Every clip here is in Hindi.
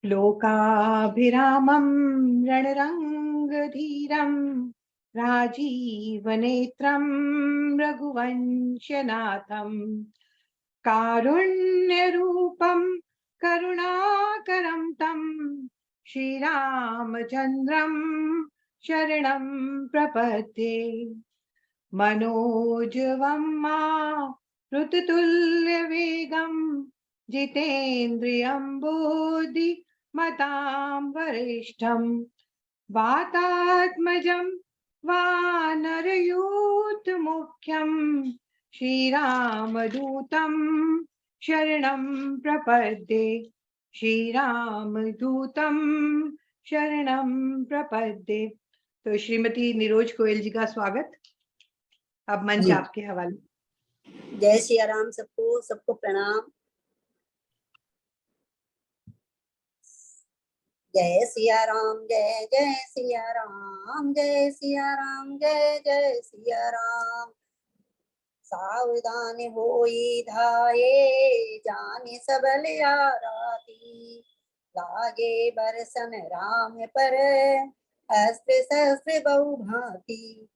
लोकाभिरामं रणरंगधीरं राजीवनेत्रं रघुवंशनाथं कारुण्यरूपं करुणाकरं तं श्रीरामचन्द्रं शरणं प्रपद्ये। मनोजवं मारुततुल्यवेगं जितेन्द्रियं बुद्धिमतां वरिष्ठं वातात्मजं वानरयूथमुख्यं श्रीरामदूतं शरणं प्रपद्ये। श्रीरामदूतं शरणं प्रपद्ये। तो श्रीमती निरोज गोयल जी का स्वागत। अब मंच आपके हवाले। जय सिया राम। सबको प्रणाम। जय सिया राम, जय जय सिया राम, जय सिया राम, जय जय सिया राम। सावधान होई धाये, जाने सबल आराती। लागे बरसन राम पर, अस्त्र शस्त्र बहु भांति।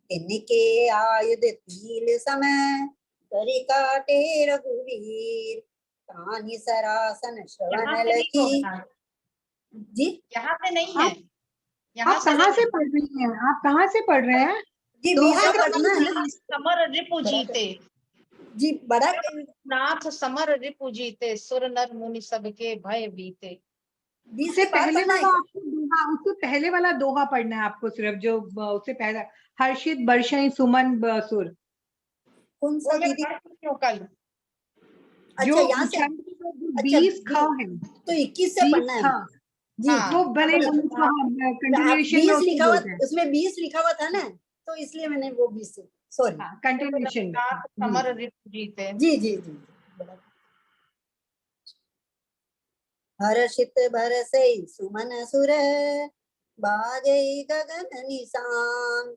इनके आयुध तील समय, करी काटे रघुवीर। कहानी सरासन श्रवण लगी। जी यहाँ पे नहीं है। आप कहाँ से पढ़ रही हैं? आप कहाँ से पढ़ रहे हैं? जी दोहा पढ़ना है ना। समर रिपु जीते जी बड़ा नाथ समर रिपु जीते, सुर नर मुनि सबके भय बीते। उससे पहले वाला आपको दोहा, उससे पहले वाला दोहा पढ़ना है आपको सिर्फ, जो उससे पहले हर्षित बरसई सुमन सुर। कौन सा दीदी? कल अच्छा यहाँ से 20 खा है तो 21 से पढ़ना है जी। वो बने कंटिन्यूएशन 20 लिखा हुआ, उसमें 20 लिखा हुआ था ना, तो इसलिए मैंने वो 20 से सॉरी कंटिन्यूएशन समर रिपु जीते। जी जी जी। हर्षित बरसई सुमन सुर, बाजई गगन निशान।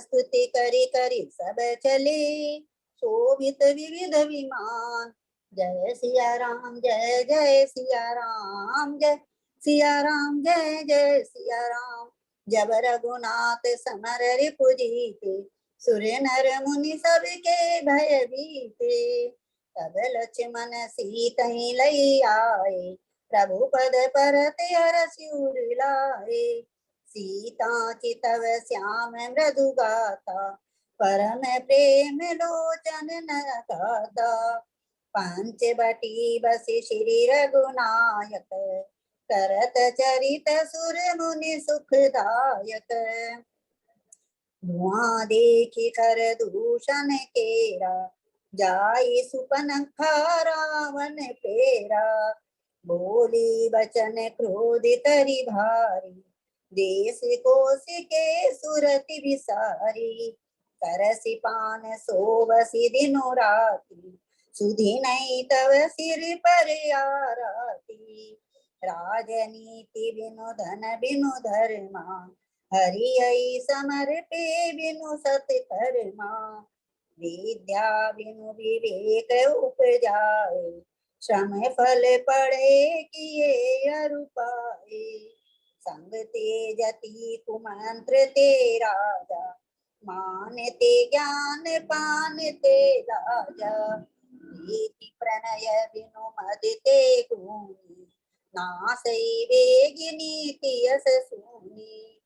स्तुति करी करी सब चले, शोभित विविध विमान। जय सिया राम, जय जय सिया राम, जय सिया राम, जय जय सिया राम। जब रघुनाथ समर रिपु जीते, सुर नर मुनि सबके भय बीते। तब लक्ष्मण सीता लई आए, प्रभु पद परत हरषिउर लाए। सीता चितव श्याम मृदु गाथा, परम प्रेम लोचन नगाता। पंचवटी बसी श्री रघुनायक, करत चरित सुर मुनि सुखदायक। धुआं देखी कर दूषण केरा, जाई सुपनखा रावण पेरा। बोली बचन क्रोधित रि भारी, देश कोश के सुरति विसारी। करसी पान सोबसी दिनो राती, सुधी नहीं तव सिर पर आराती। राजनीति बिनु धन बिनु धर्मा, हरि समर पे बिनु सत्कर्मा। विद्या बिनु विवेक उपजाए, श्रम फल पड़े किए अरुपाए। संग तेजति कुमंत्र ते राजा, मानते ज्ञान पानते राजा। नीति प्रणय बिनु मद ते गुणी, नासई वेग नीति यस सूनी।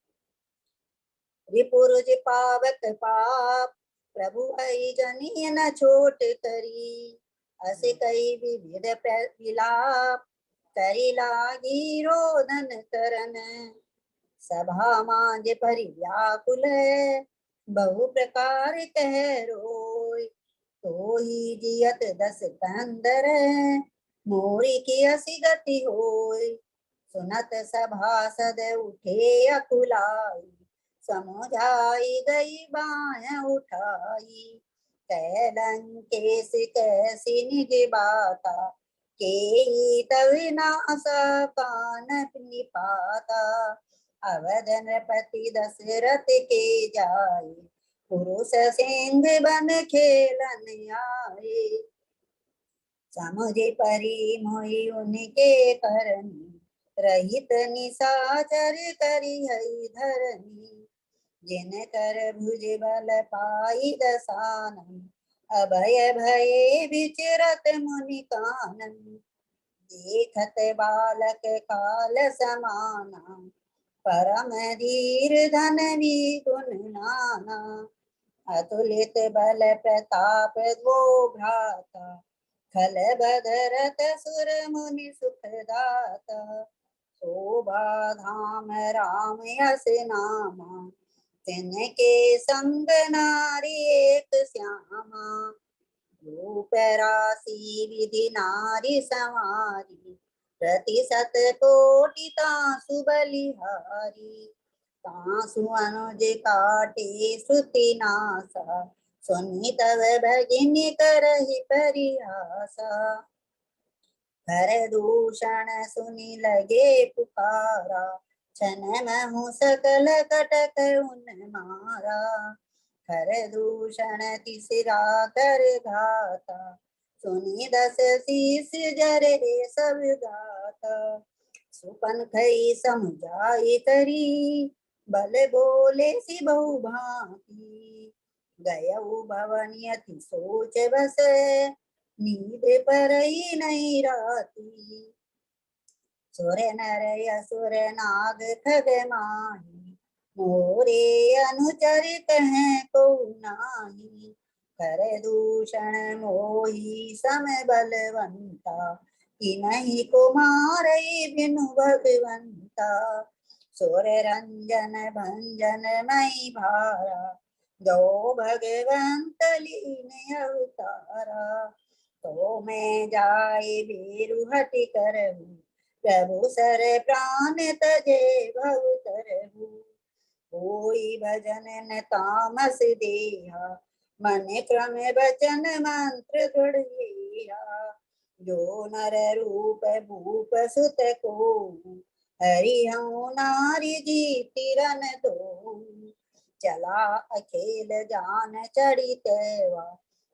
रिपुरुज पावक पाप, प्रभु आई जनी न छोट करी। अस कई विविध विलाप, करी लागी रोदन करन। सभा मांझ परि व्याकुल, बहु प्रकार कह रोय। तो ही जियत दस कंदर, मोरी की असी गति होय। सुनत सभासद उठे अकुलाई, समुझाई गई बाह उठाई। कैलंकेश कैसी निज बाता, के तव नासा कान निपाता। अवध नृपति दशरथ के जाए, पुरुष सिंह बन खेलन आए। समुझ परी मोहि उनके करनी, रहित निशाचर करी हई धरनी, जिन कर भुज बल पाई दसानन, अभय भये विचरत मुनि कानन, देखत बालक काल समाना, परम धीर धन गुण नाना, अतुलित बल प्रताप दो भ्राता, खल भगरत सुर मुनि सुखदाता, शोभा धाम राम यस नामा, तिनके संग नारी एक श्यामा, रूप राशि विधि नारी संवारी, प्रतिशत कोटि तासु बलिहारी, तासु अनुज काटे श्रुति नासा, सुनि तव भगिनी करहि परिहासा, कर दूषण सुनि लगे पुकारा, छन महु सकल कटक उन मारा, कर दूषण तिसरा कर घाता, सुनि दस शीस जरे सब गाता, सुपन खई समुझाई करी, बल बोले सि बहु भांति, गयऊ भवन यति सोच बस, नींद परई नहीं राती, सुर नर असुर नाग खग माही, मोरे अनुचर कहें को नाही, कर दूषण मोही सम बलवंता, कि नहीं कुमारई बिनु भगवंता, सुर रंजन भंजन मई भारा, जो भगवंत लीन अवतारा, तो मैं जाए बेरु हटि करहु, प्रभु सर प्राण तजे भव तरहु, कोई भजन न तामस देहा, मन क्रम बचन मंत्र दृढ़िया, जो नर रूप भूप सुत को, हरि हूँ नारी जी तिरन दो, चला अखेल जान चढ़ितवा,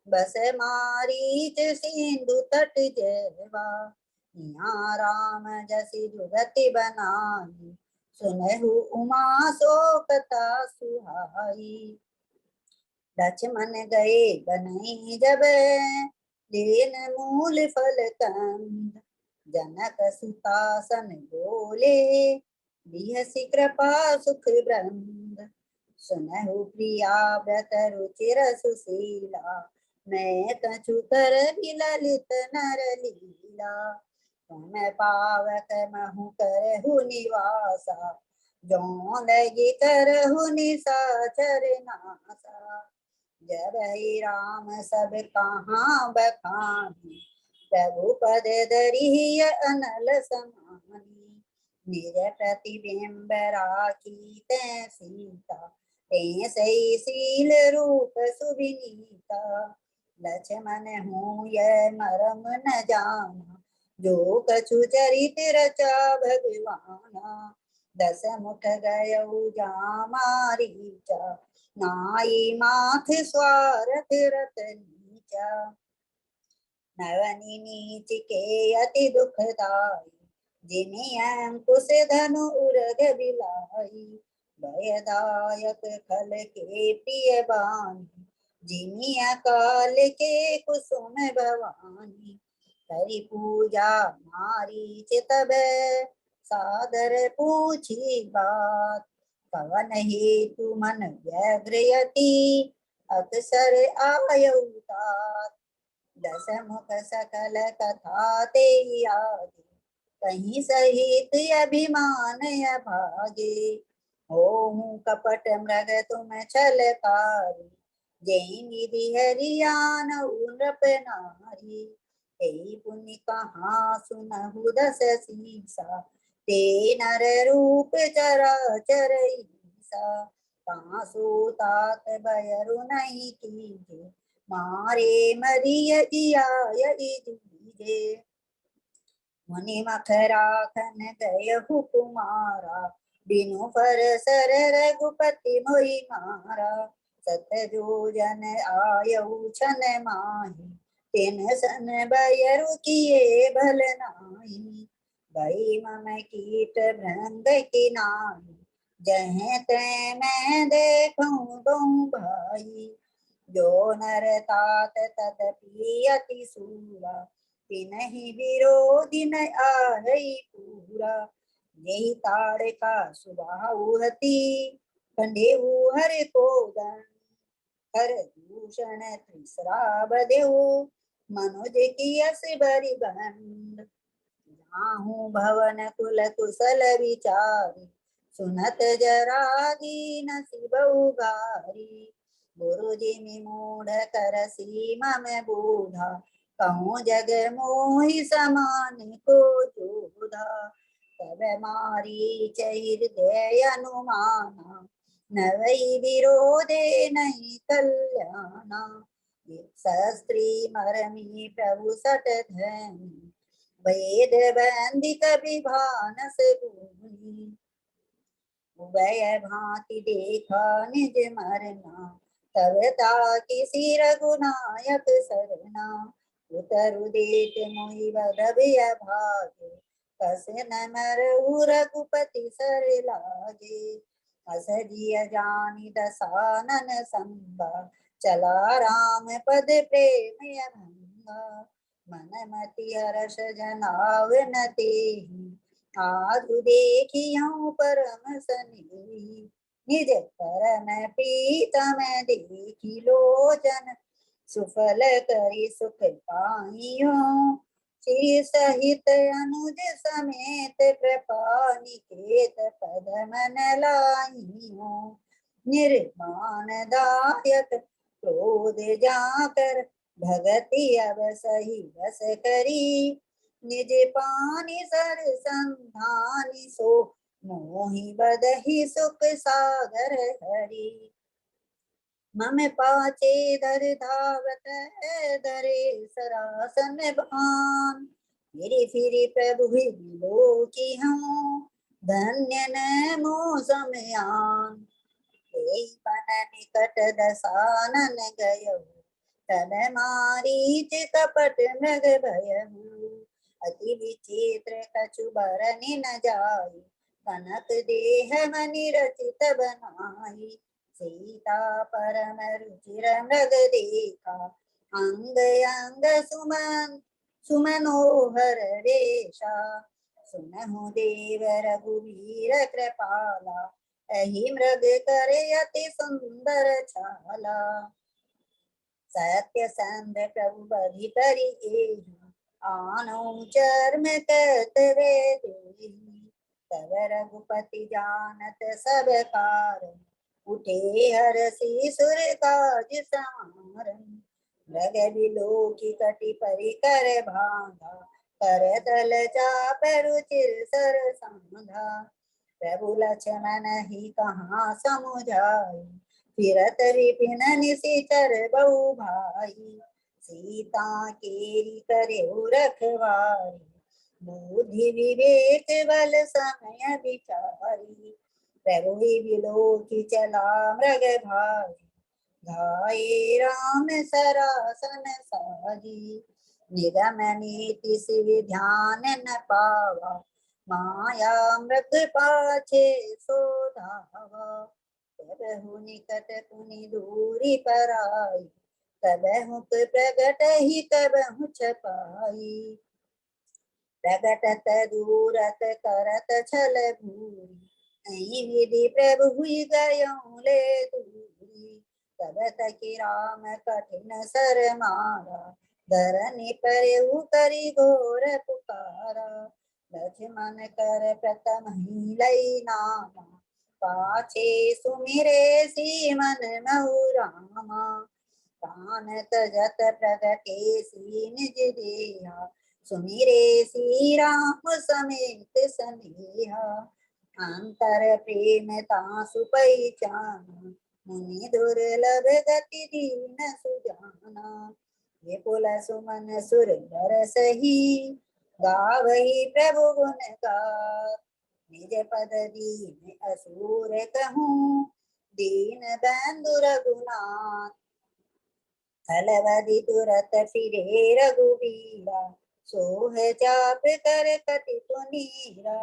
बस मारीच सिंधु तट जयवा, यहाँ राम जसि जुगति बनाई, सुनहु उमा शोकता सुहाई, लक्ष्मण गए बनई जब, दीन मूल फल कंद, जनक सुतासन बोले, बिहसि कृपा सुख ब्रंद, सुनहु प्रिया व्रत रुचिर सुशीला, मैं कछु कर ललित नर लीला, तुम पावक महु करहु निवासा, जो लगी करहु निशाचर नासा, जब ही राम सब कहाँ बखानी, प्रभु पद दरिय अनल समानी, निज प्रतिबिंब राखी तै सीता, ते सही शील रूप सुविनीता, लक्ष्मण हूँ यह मरम न जाना, जो कछु चरित रचा भगवाना, दस मुख गयऊ जा मारीचा, नाई माथ स्वारथ रत नीचा, नवनी नीच के अति दुखदाई, जिन्हि अंकुश धनु उरग बिलाई, भयदायक खल के प्रिय बानी, जिन्हि अकाल के कुसुम भवानी, करि पूजा नारी चितब, सादर पूछी बात, कवन हेतु मन व्यग्रयति, अक्सर आयु तात, दस मुख सकल कथा ते आगे, कहीं सहित अभिमान अभागे, हो कपट मृग तुम छलकारी, जय निधि हरियान नृप नारी, ते पुनि कहाँ सुनहु दस सीसा, ते नर रूप चराचर ईसा, तासु तात बयरु नहीं कीजे, मारे मरिय जियाय दीजे, मुनि मखराखन गयहु कुमारा, बिनु फर सर रघुपति मोहि मारा, सत जो जन आयऊ छन माही, तिन सन बयरु किए भल नाही, भई मम कीट भृंग की नाई, जहे ते मैं देखूं दूं भाई। जो नर तात तदपि अति सूरा, तिनहि विरोधी न आहै पूरा। यही ताड़ का सुबाहुहति, कंडेहु हर को दंड। हर दूषण त्रिसरा बदेहु, मनुज की यस बरि बंड। जाहू भवन कुल कुशल विचारी, सुनत जरा दीन सिबहु गारी। गुरु जिमि मूढ़ कर सीमा में बूढ़ा, कहूँ जग मोहि समान को जोधा। तब मारी हृदय अनुमाना, नवई विरोधे नहीं कल्याणा। शास्त्री मरमी प्रभु सट धनी, वेद वंदिक विभानस भूमि। उभय भांति देखा निज मरना, तब ताकि सिर रघुनायक सरना। उतरु देत मोहि बदभि भागे, कस न मरऊ रघुपति सर लागे। अस जिय जानि दसानन संगा, चला राम पद प्रेम अभंगा। मन मति हर्ष जनावन तेहि, आदु देखियौ परम सनेही। निज परम प्रीतम देखि लोचन, सुफल करि सुख पाइयो। श्री सहित अनुज समेत कृपा निकेत पद मन लाइयो। निर्माण दायक क्रोध जाकर, भगति अब सही बस करी। निज पानी सर संधानी, सो मोहि बदहि सुख सागर हरि। मम पाचे दर धावत दरे सरासन भान, फिरि फिरि प्रभु विलोकी हूँ, धन्य न मोह समयान। बन निकट दसानन गयहु, तब मारीच कपट मृग भयहु। अति विचित्र कछु बरनि न जाई, कनक देह मनि रचित बनाई। सीता परम रुचिर मृग देखा, अंग अंग सुमन सुमनोहर रेशा। सुनहु देव रघुवीर कृपाला, एहि मृग करे अति सुंदर छाला। सत्य संध प्रभु बधि करि एहि, आनौ चर्म कतरे देहि। तब रघुपति जानत सब कारण, उठे हरषि सुर काज समारन। मृग बिलोकी कटि परिकर बांधा, कर तल चाप रुचिर सर सांधा। प्रभु लक्ष्मण ही कहाँ समुझाई, फिरत विपिन निशिचर बहु भाई। सीता केरी करेउ रखवारी, बुद्धि विवेक बल समय विचारी। प्रभु बिलोकी चला मृग भाई, धाये राम सरासन साजी। निगम नीति सिवि ध्यान न पावा, माया मृग पाछे सो धावा। तबहु निकट पुनि दूरी पराई, तबहु प्रगट ही कबहु छपाई। प्रगटत दूरत करत छल भूरि, ऐ विधि प्रभु हुई गयौ ले दूरी। तब तकि राम कठिन सर मारा, धरनी परेउ करि घोर पुकारा। लक्ष्मण कर प्रथम ही लई नामा, पाछे सुमिरे सी मन महु रामा। प्राण तजत प्रगटे सी निज देहा, सुमिरे सी राम समेत सनेहा। अंतर प्रेम तासु पहिचाना, मुनि दुर्लभ गति दीन सुजाना। विपुल सुमन सुर बरसहि, गावहि प्रभु गुण गाथ। निज पद दीन असुर कहूँ, दीन बंधु रघुनाथ। खलवदि तुरत फिरे रघुबीरा, सोह चाप कर कति पुनीरा,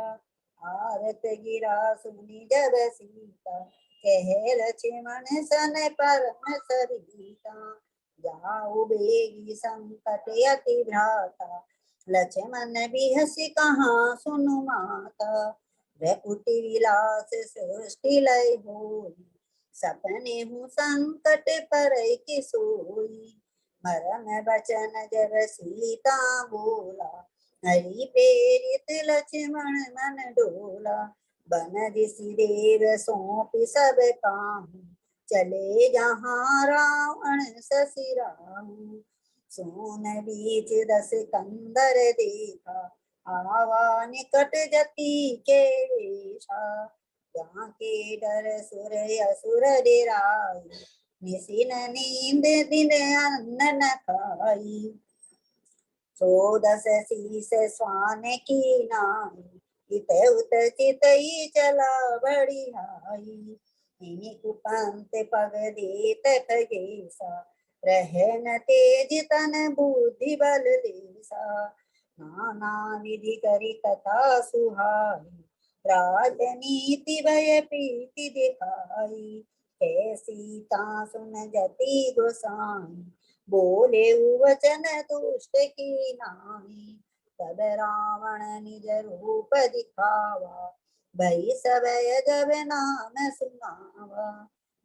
आरत गिरा सुनी जब सीता, कह लक्ष्मण सन परम सरिता, जाऊ बेगी संकट अति भ्राता, लक्ष्मण बिहसि कहाँ सुनु माता, भ्रकुटि विलास सृष्टि लय होई, सपने हूँ संकट परई कि सोई, मरम बचन जब सीता बोला, हरि प्रेरित लक्ष्मण मन डोला, बन ऋषि देव सौंप सब काम, चले जहाँ रावण शशि राम, सोन बीच दस कंदर देखा, आवा निकट जति के वेशा, जहाँ के डर सुर असुर डेराई, निसिन नींद दिन अन्न न खाई, सो दस शीस स्वान की नाई, इत उत चितई चला बढ़ियाई, इन्हीं कुपंत पग देत खगेसा, रहन तेज तन बुद्धि बल देसा, नाना विधि करी कथा सुहाई, राजनीति भय प्रीति दिखाई, हे सीता सुन जति गोसाई, बोले वचन दुष्ट की नाई, तब रावण निज रूप दिखावा, भई सबय जब नाम सुनावा,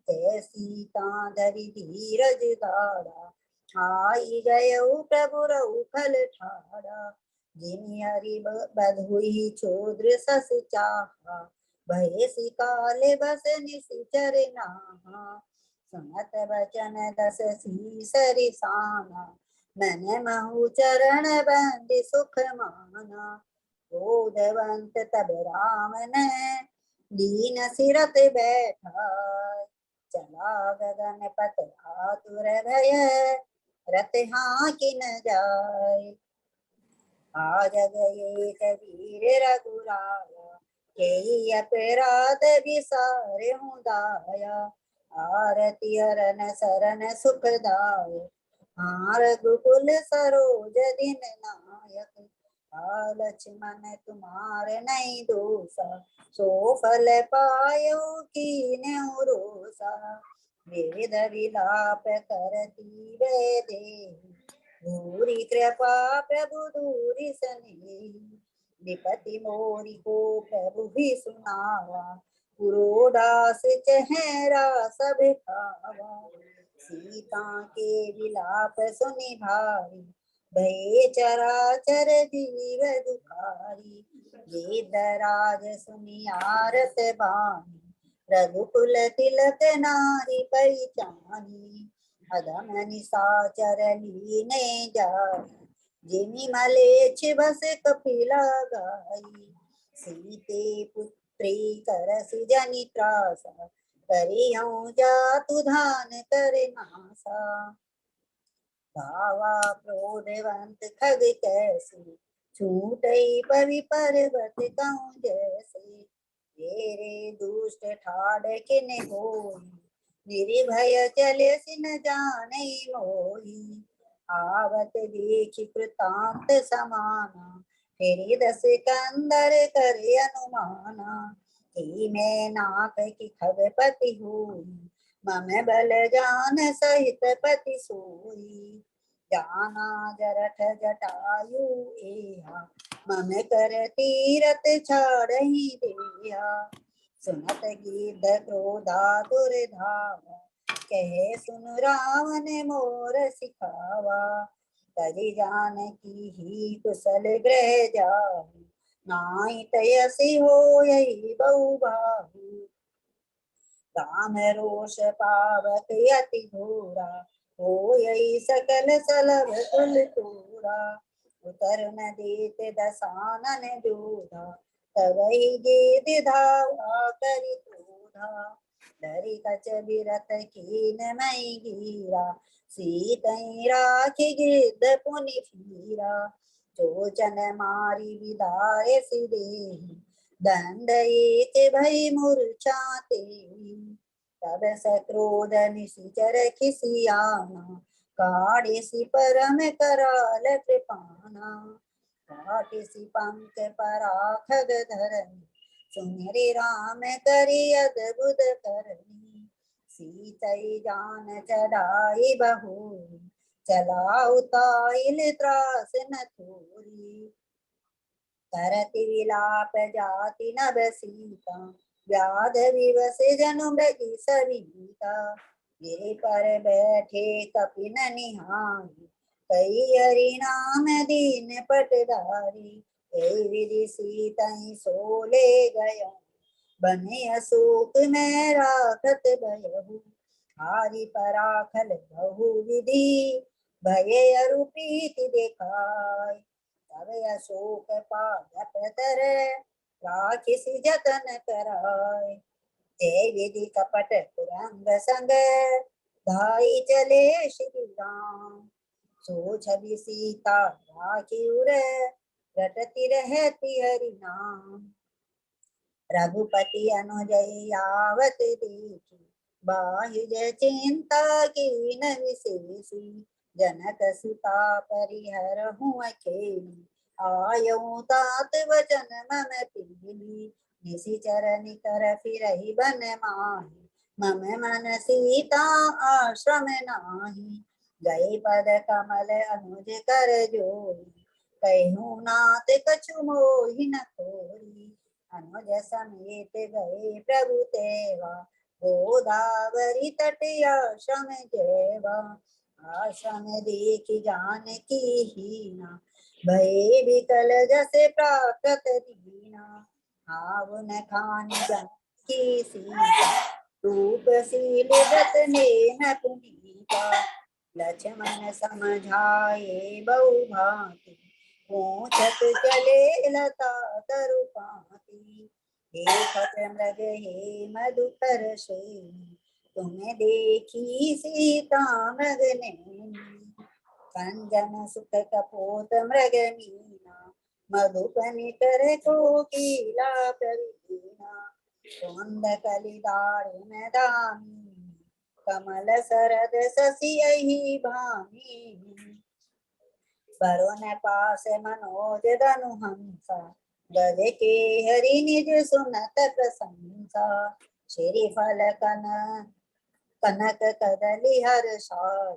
ते सीता धरि धीरज धारा, आई गय प्रभु रउखल ठाड़ा, जिनि हरि बधुई छोद्र सस चाहा, भय सिकाले बस निशिचर नाहा, सुनत बचन दस शीस रिसाना, मन महु चरण बंद सुख माना, क्रोधवंत तब रावण दीन सिरत बैठा, चला गगन पत आतुर भय, रत हाँकि न जाय, आज गए कबीर रघुराया, के अपराध विसारे हूँ दाया, आरती हरन सरन सुखदाय, हाँ रघुकुल सरोज दिन नायक, लक्ष्मण तुम्हारे नहीं दोषा, सो फल पायो कीन्यु रोषा, वेद विलाप करती वे देहि, दूरी कृपा प्रभु दूरी सनेही, विपति मोरी को प्रभु भी सुनावा, पुरोदास चेहरा सब खावा, सीता के विलाप सुनि भारी, भये चराचर जीव दुखारी, वेदराज सुनि आरत बानी, रघुकुल तिलक नारी परिचानी, अधम निशाचर लीने जाई, जिमि मलेच्छ बस कपिला गाई, सीते पुत्री करसि जनि त्रासा, करिहउँ जातु धान कर नासा, भावा क्रोधवंत खग कैसे, छूटई पवि पर्वत कहूँ जैसे, तेरे दुष्ट ठाड़ किन होई, निर्भय चले सिन जाने मोही, आवत देखि कृतांत समाना, तेरे दस कंदर करे अनुमाना, ही मैं नाक की खगपति हुई, मम बल जान सहित पति सोई, जाना जरठ जटायु एहा, मम कर तीरथ छाड़हि देहा, सुनत गिद्ध क्रोधा दुर्धावा, कहे सुन रावण मोर सिखावा, तजि जानकी ही कुशल गृह जाहु, नाई तयसि होयहि बहु बाहु, राम रोष पावक अति घोरा, होयहि सकल सलभ कुल तोरा, उतर न देत दसानन जोधा, तबहि गेदि धावा करि क्रोधा, धरि कच बिरथ कीन मई गीरा, सीतई राखि गिद्ध पुनि फीरा, चोचन मारी विदाय सिदेहि, दंड एक भई मूर्छा तेहि, तब सक्रोध निशिचर खिसियाना, काढ़ि सि परम कराल कृपाना, किसी पंख पराखग धरनी, सुमिरि राम करि अद्भुत करनी। सीतई जान चढ़ाई बहुरी, चला उताइल त्रास न थोरी। करति विलाप जाति नभ सीता, व्याध विवश जनु मृगी सरिता। गिरि पर बैठे कपिन निहारी, कई हरि नाम दीन पटधारी। यही विधि सीतई सोले गया, बने अशोक में राखत भयहु। हारी पराखल बहु विधि, भय अरु प्रीति दिखाय। तब अशोक पादप तर, राखिसि जतन कराय। जय विधि कपट कुरंग संग, धाई चले श्री राम। सो छवि सीता राखी उर, रटती रहती हरि नाम। रघुपति अनुजय आवत देखी, बाहिज चिंता कीन विशेषी। जनक सुता परिहरहु अकेली, आयऊ तात वचन मम पीली। निशिचर निकर फिरहि बन माही, मम मन सीता आश्रम नाही। गए पद कमल अनुज कर जोरी, कहूँ नाथ कछु मोहि न खोरी। अनुज समेत गए प्रभु तेवा, गोदावरी तट आश्रम जेवा। आश्रम देखी जानकी हीना, भये विकल जसे प्राकृत दीना। आवन खान जानकी सीता, रूप शील व्रत नेह पुनीता। लक्ष्मण समझाए बहु भांति, पूछत चले लता तरुपाती। देखत मृग हे मधुकर श्रेणी, तुम्हें देखी सीता मृग नैनी। कंजन सुख कपोत मृग मीना, मधुपनि कर कोकिला प्रवीणा। कुंद कलि दारुण दामी, कमल सरद शशि अहि भामी। वरुण पास मनोज धनु हंसा, गज के हरि निज सुनत प्रशंसा। श्री फल कनक कदली हर्षाई,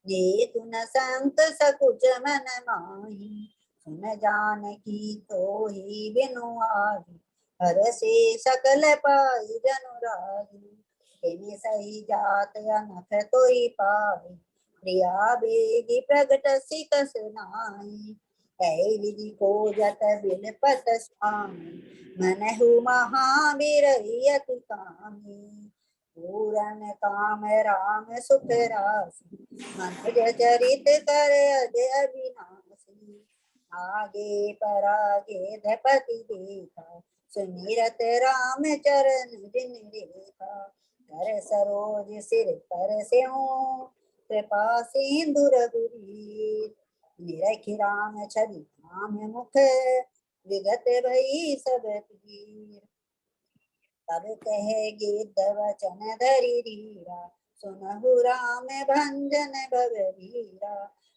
ये तुन संत सकुच मन माही। सुन जानकी तोहि बिनु आही, हरषि सकल पाई जनु राही। तिनि सही जात अनख तोहि पाई, प्रिया बेगी प्रगट सिकस नाई। कई विधि को जत बिलपत स्वामी, मनहु महावीर अति कामी। पूरन काम राम सुख राशि, मनुज चरित कर अजय अविनाशी। आगे परागे धपति देखा, सुमिरत राम चरण जिन रेखा। कर सरोज सिर पर सेऊ, कृपा सिंधु रघुवीर। निरखि राम छवि धाम मुख, विगत भई सब पीर। तब कहे गिद्ध वचन धरि धीरा, सुनहु राम भंजन भगवीरा।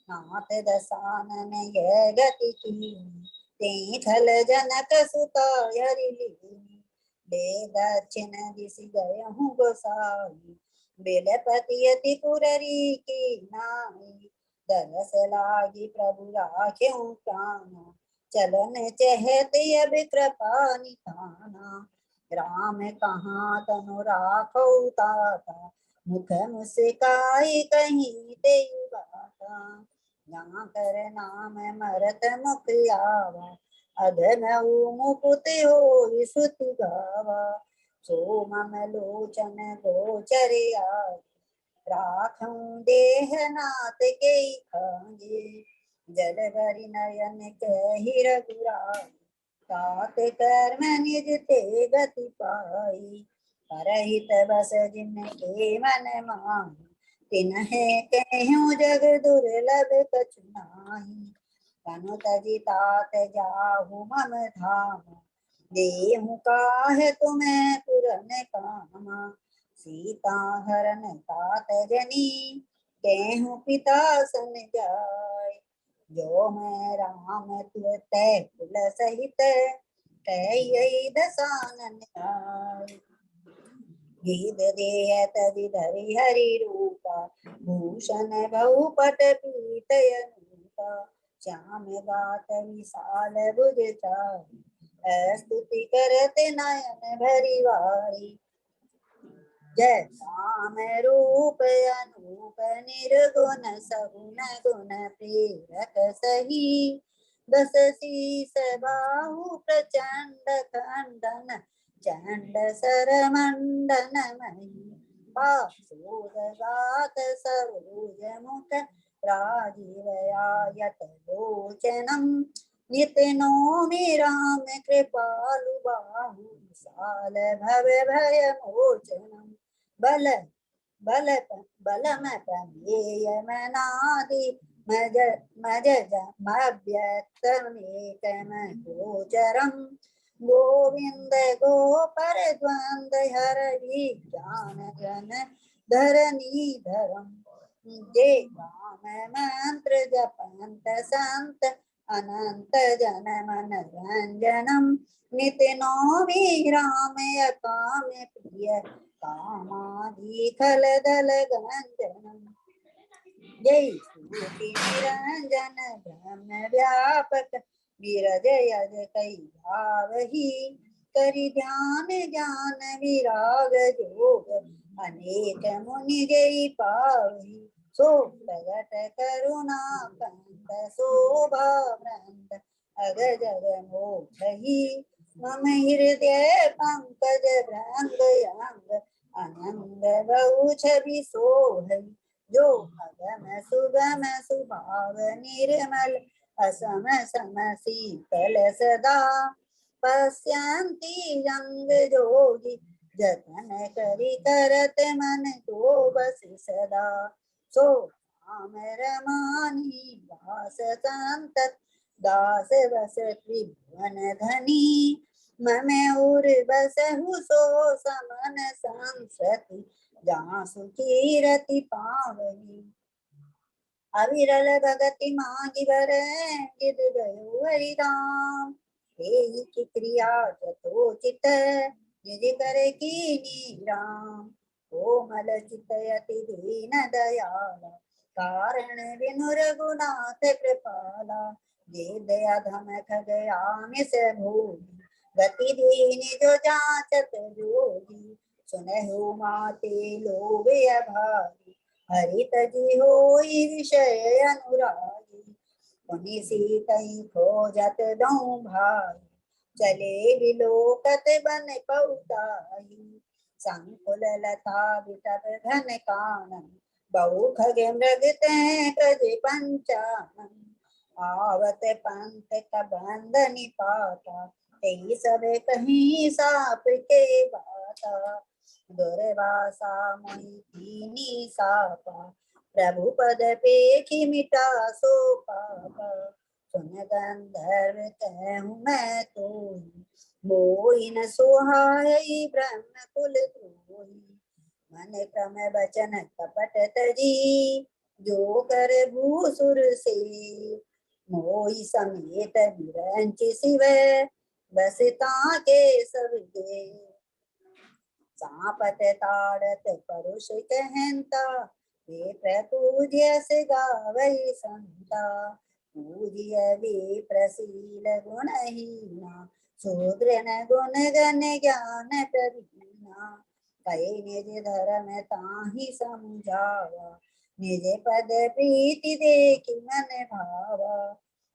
नाथ दसानन यह गति कीनी, तें छल जनक सुता हरि लीनी। दे दक्षिण दिसि गयहु गोसाई, बिलपति अति पुररी की नाई। दरस लागी प्रभु राखेउ प्राण, चलन चहत अब कृपा निधाना। राम कहाँ तनु राखौ ताता, मुख मुस्काई कहीं तेयु बाता। यहाँ कर नाम मरत मुख आवा, अधनऊ मुकुत हो श्रुति गावा। सो मम लोचन गोचर आए, राखूं देह नाथ के खांगे। जल भरि नयन कहि रघुराई, तात कर्म निज ते गति पाई। परहित बस जिन के मन माही, तिन्हे कहूँ जग दुर्लभ कछु नाही। तनु तजि तात जाहु मम धाम, देहु काहे तुम्हें पुरन कामा। सीता हरण तात जनी, कहूँ पिता सन जाय। जो मैं राम तय कुल सहित कई दसानन आए। गीत देह तदि धरि हरि रूपा भूषण बहुपट पीत अनूपा श्याम गात विशाल भुज चारि स्तुति करत नयन भरि वारी। जय राम रूप अनूप निर्गुण सगुण गुण प्रेरक सही दस शीस बाहु प्रचंड खंडन चंड सर मंडन मही पाशुरगात सरोज मुख राजीव आयत लोचनम नित्य नौमि राम कृपालु बाहु विशाल भव भय मोचनम बल बल बलम प्रमेय मनादि मज मज मव्यक्तमेकम गोचरम गोविंद गोपर द्वंद हर विज्ञान जन धरनीधरम। जय राम मंत्र जपंत संत अनंत जन मन रंजनम नित्य नौमि राम काम प्रिय कामादिखल दल गंजनम। जय सूति निरंजन ब्रह्म व्यापक विरजय कई भावही करि ध्यान ज्ञान विराग जोग अनेक मुनि जय पावही। सो प्रगट करुणा कंत शोभा वृंद अग जग मोहि मम हृदय पंकज भृंग अंग आनंद बहु छवि सोहै। जो अगम सुगम सुभाव निर्मल असम सम शीतल सदा पश्यन्ति रंग जोगी जतन करि करत मन को बसि सदा। सो राम रमानी दास संतत दास बस त्रिभुवन धनी मम उर बसहु सो समन संसति जहाँ सुखी रति पावनी। अविरल भगति मांगी बर गिद गयो हरिधाम हे की क्रिया जतोचित निज कर कीनी राम। कोमल चित अति दीन दयाला कारण बिनु रघुनाथ कृपाला। जे दया धम खगयामिस भूमि गति दीन जो जाचत जोगी सुनहु माते लोभ अभागी हरि तजी होई विषय अनुरागी। पुनि सीतई खोजत दऊ भाई चले बिलोकत बन पउताई। संकुल लता बिटप घन कानन बहु खग मृग तज पंचानन। आवत पंथ कबंध निपाता तेई सब कहीं साप के बाता। दुर्वासा मुनि कीनी सापा प्रभु पद पेखि मिटा सो पापा। सुन गंधर्व कहूँ मैं तोहि मोहि न सोहाई ब्रह्म कुल द्रोही। मन क्रम बचन कपट तजी जो कर भूसुर से मोहि समेत विरंच शिव बस ताके सब गे। सापत ताड़त परुष कहता वे प्रपूज्य से गावई संता। पूज्य वे प्रसील गुणहीना शूद्र न गुण गण ज्ञान प्रवीणा। कहे निज धर्म ताहि समझावा निज पद प्रीति देखि मन भावा।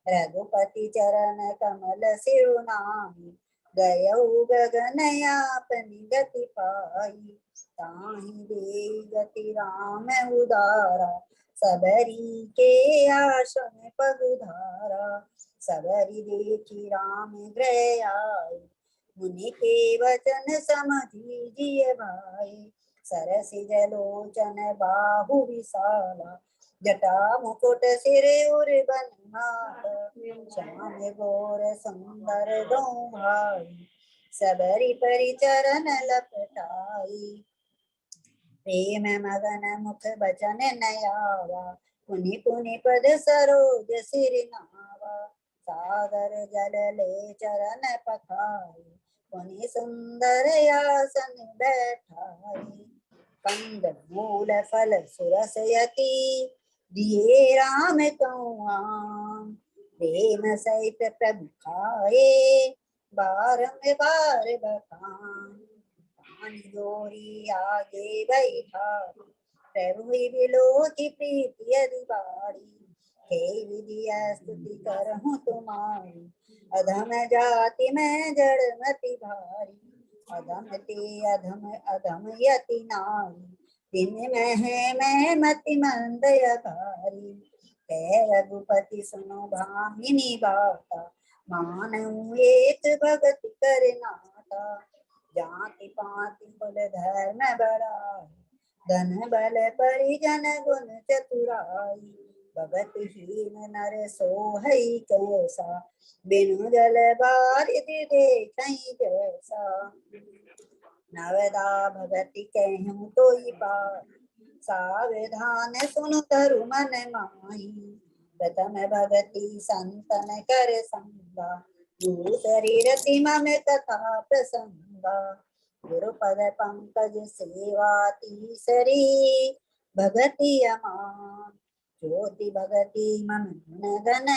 रघुपति चरण कमल सिरुनाहि गयऊ गगन आपनी गति पाई। ताहि दे गति राम उदारा सबरी के आश्रम पगुधारा। सबरी देखी राम गृह आए मुनि के वचन समझी जिय भाई। सरसि जलोचन बाहु विशाला जटा मुकुट सिर उर बनमाला। श्याम गोर सुंदर दो भाई सबरी परिचरण लपटाई। प्रेम मगन मुख बचन नयावा पुनि पुनि पद सरोज सिर नावा, सागर जल ले चरण पखारे, पुनि सुंदर आसन बैठाए। कंद मूल फल सुरस यति, दिए राम कहूँ आम, प्रेम सहित प्रभु खाए, बारंबार बखान। पानी जोरी आगे बैठा, प्रभु बिलो की प्रीति यदि बारी, हे विधिया स्तुति करहूँ तुम्हारी, अधम जाति में जड़ मति भारी, अधम ते अधम अधम यति नारी, दिन में है मैं मति मंद यकारी। कह रघुपति सुनो भामिनी बाता, मानऊ एक भगत कर नाता, जाति पाति कुल धर्म बड़ाई, धन बल परिजन गुण चतुराई, भगत हीन नर सोहई कैसा, बिनु जल बारिधि देखई जैसा। नवदा भगति कहूँ तो पार, सावधान सुन धरु मन माही, प्रथम भगति संतन कर संगा, दूसरी रति मम कथा प्रसंगा, गुरुपद पंकज सेवा तीसरी, भगति अमान, ज्योति भगति मम गुण गण,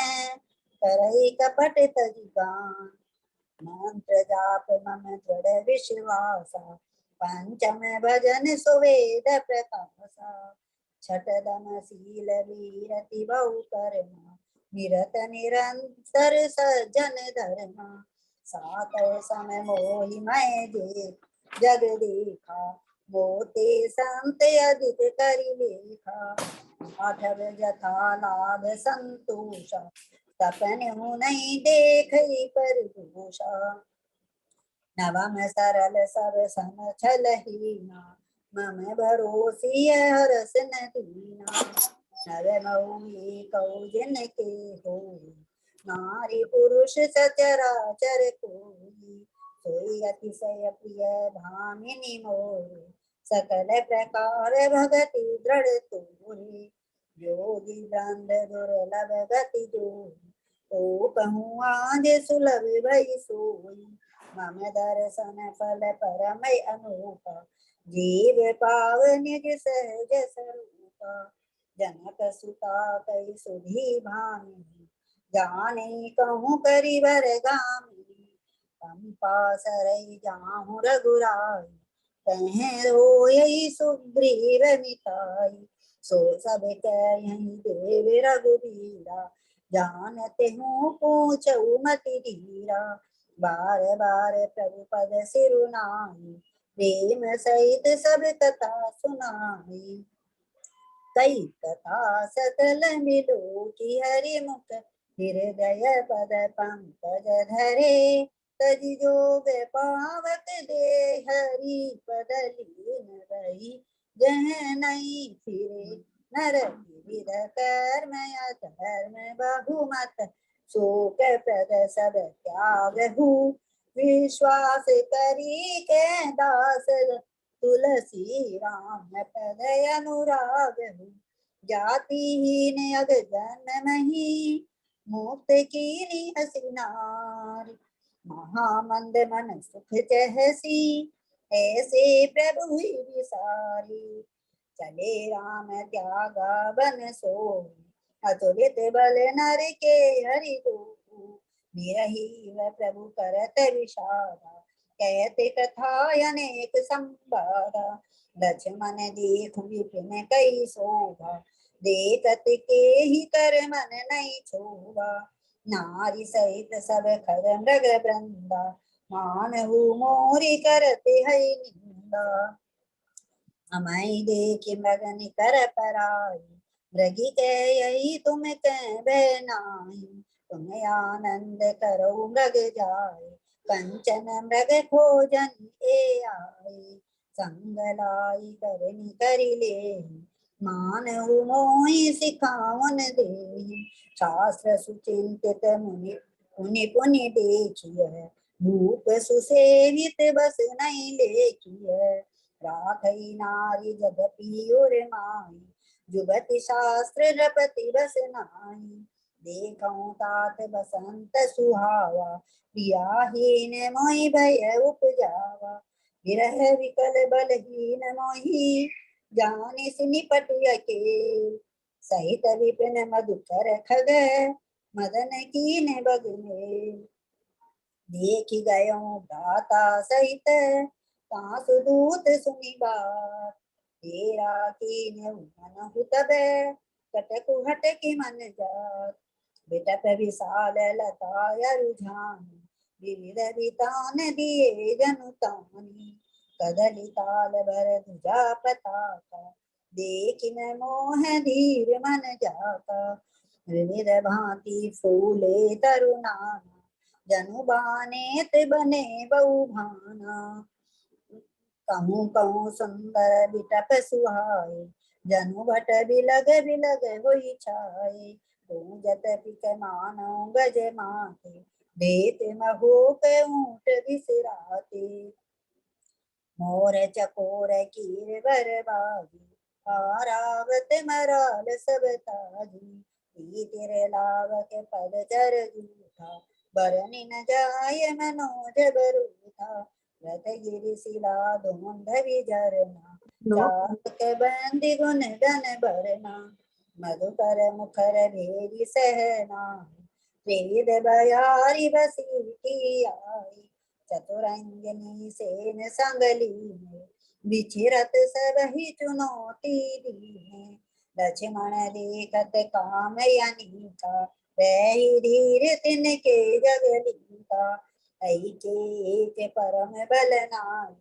करई कपट तज गान, मंत्र जाप मम दृढ़ विश्वासा, पंचम भजन सुवेद प्रकाशा, छठ दम शील वीरति बहु कर्मा, निरत निरंतर सज्जन धर्मा, सात समय मोहि मैं जे जग देखा, मोते संत अधिक करि लेखा, आठव जथा लाभ संतोषा, तपन नहीं देख पर दोषा। नवम सरल सब सम छल हीना, मम भरोसी हरस न दीना, नर मऊई कौ जिन के हो, नारी पुरुष सचराचर कोई, सोई अतिशय प्रिय भामिनी मोहि, सकल प्रकार भगति दृढ़ तोहि, योगी ब्रह्म दुर्लभ गति जोई, ओ कहूँ आज सुलभ भई सोई, मम दर्शन फल परमय अनूपा, जीव पाव निज सहज स्वरूपा, जनक सुता कई सुधी भामिनी, जाने कहूँ करिवर गामिनी, पंपा सरई जाहूँ रघुराई, तहें रोई सुग्रीव मिताई, सो सब कहि देव रघुबीरा, जानते हूँ पूछऊ मति धीरा, बार बार प्रभु पद सिरुनाई, प्रेम सहित सब कथा सुनाई, कई कथा सकल मिलो की हरि मुख, हृदय पद पंकज धरे, तजि जोग पावक दे हरि पद लीन रही, जह नहीं फिरे नर विविध कर्म अधर्म बहुमत, शोक प्रद सब त्यागहु, विश्वास करी के दास तुलसी राम पद अनुराग, जातिहीन अग जन्म मही, मुक्त कीनी हसी नारी, महामंद मन सुख चहसी, ऐसे प्रभु ही विसारी, चले राम त्यागा बन सोई, अतुलित बल नर के हरि को, निरही वह प्रभु करत विषादा, कहते कथा अनेक संवादा, लक्ष्मण देख विपिन कई शोभा, देखत के ही कर मन नहीं छोभा, नारी सहित सब खर मृग वृंदा, मानहु मोरी करते है निंदा, अमई देखि मगन कर पराई, मृगी कह यही तुम कह बहनाई, तुम्हें आनंद करो मृग जाए, कंचन मृग खोजन ए आए, संग लाई करनी करि ले, मानहु मोहि सिखावन दे, शास्त्र सुचिंतित मुनि पुनि पुनि देखिए, भूप सुसेवित बस नहीं लेखिए, राखई नारी जगपी उर माई, जुगति शास्त्र नृपति बस नाही, देखऊं तात बसंत सुहावा, प्रियाहीन मोहि भय उपजावा, विरह विकल बलहीन मोहि, जाने से निपट अकेल, सहित विपिन मधुकर खग, मदन कीन बगने, देखि गयो भ्राता सहित, तासु दूत सुनि बात, तेरा कीन मन हुतबे, कटकु हटकि मन जात, बिटप विशाल लता रुझान, विविध वितान दिए जनु तानी, कदली ताल भर ध्वजा पताका, देखिन मोह धीर मन जाता, विविध भांति फूले तरुनाना, जनु बानेत बने बहु भाना, कहूँ कहूँ सुंदर बिटप सुहाए, जनु भट बिलग बिलग होई छाए, गूंजत पिक मानो गज माते, देत महोक ऊंट बिसराते, मोर चकोर कीर बरबाजी, आरावत मराल सब ताजी, तेरे लावक पद चर जूठा, बरनि न जाय मनोज बरूथा, रथ गिरि शिला धुंध विजरना, चातक बंदी गुण गण भरना, मधुकर मुखर भेरी सहना, वेद बयारी बसी आई, चतुरंजनी सेन संगली, बिछरत सब ही चुनौती दी, लक्ष्मण देखत काम अनीका, रही धीर तिनके जगलीका, ऐके एक परम बल नारी,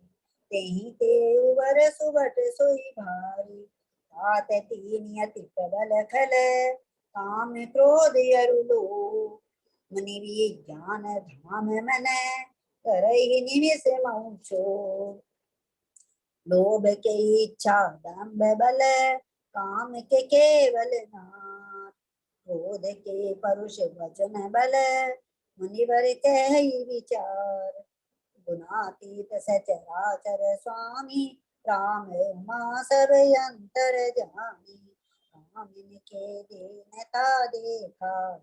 तेहि ते उबर सुबट सोई भारी, तात तीन अति प्रबल खल, काम क्रोध अरु लोभ, मुनि विज्ञान धाम मन, करहि निमिष मौचो, लोभ के इच्छा दंभ बल, काम के केवल नाथ, क्रोध के परुष वचन बल, मुनिवर कहि विचार, गुणातीत सचराचर स्वामी, राम उमा सब अंतर जानी, कामिन के दीनता देखा,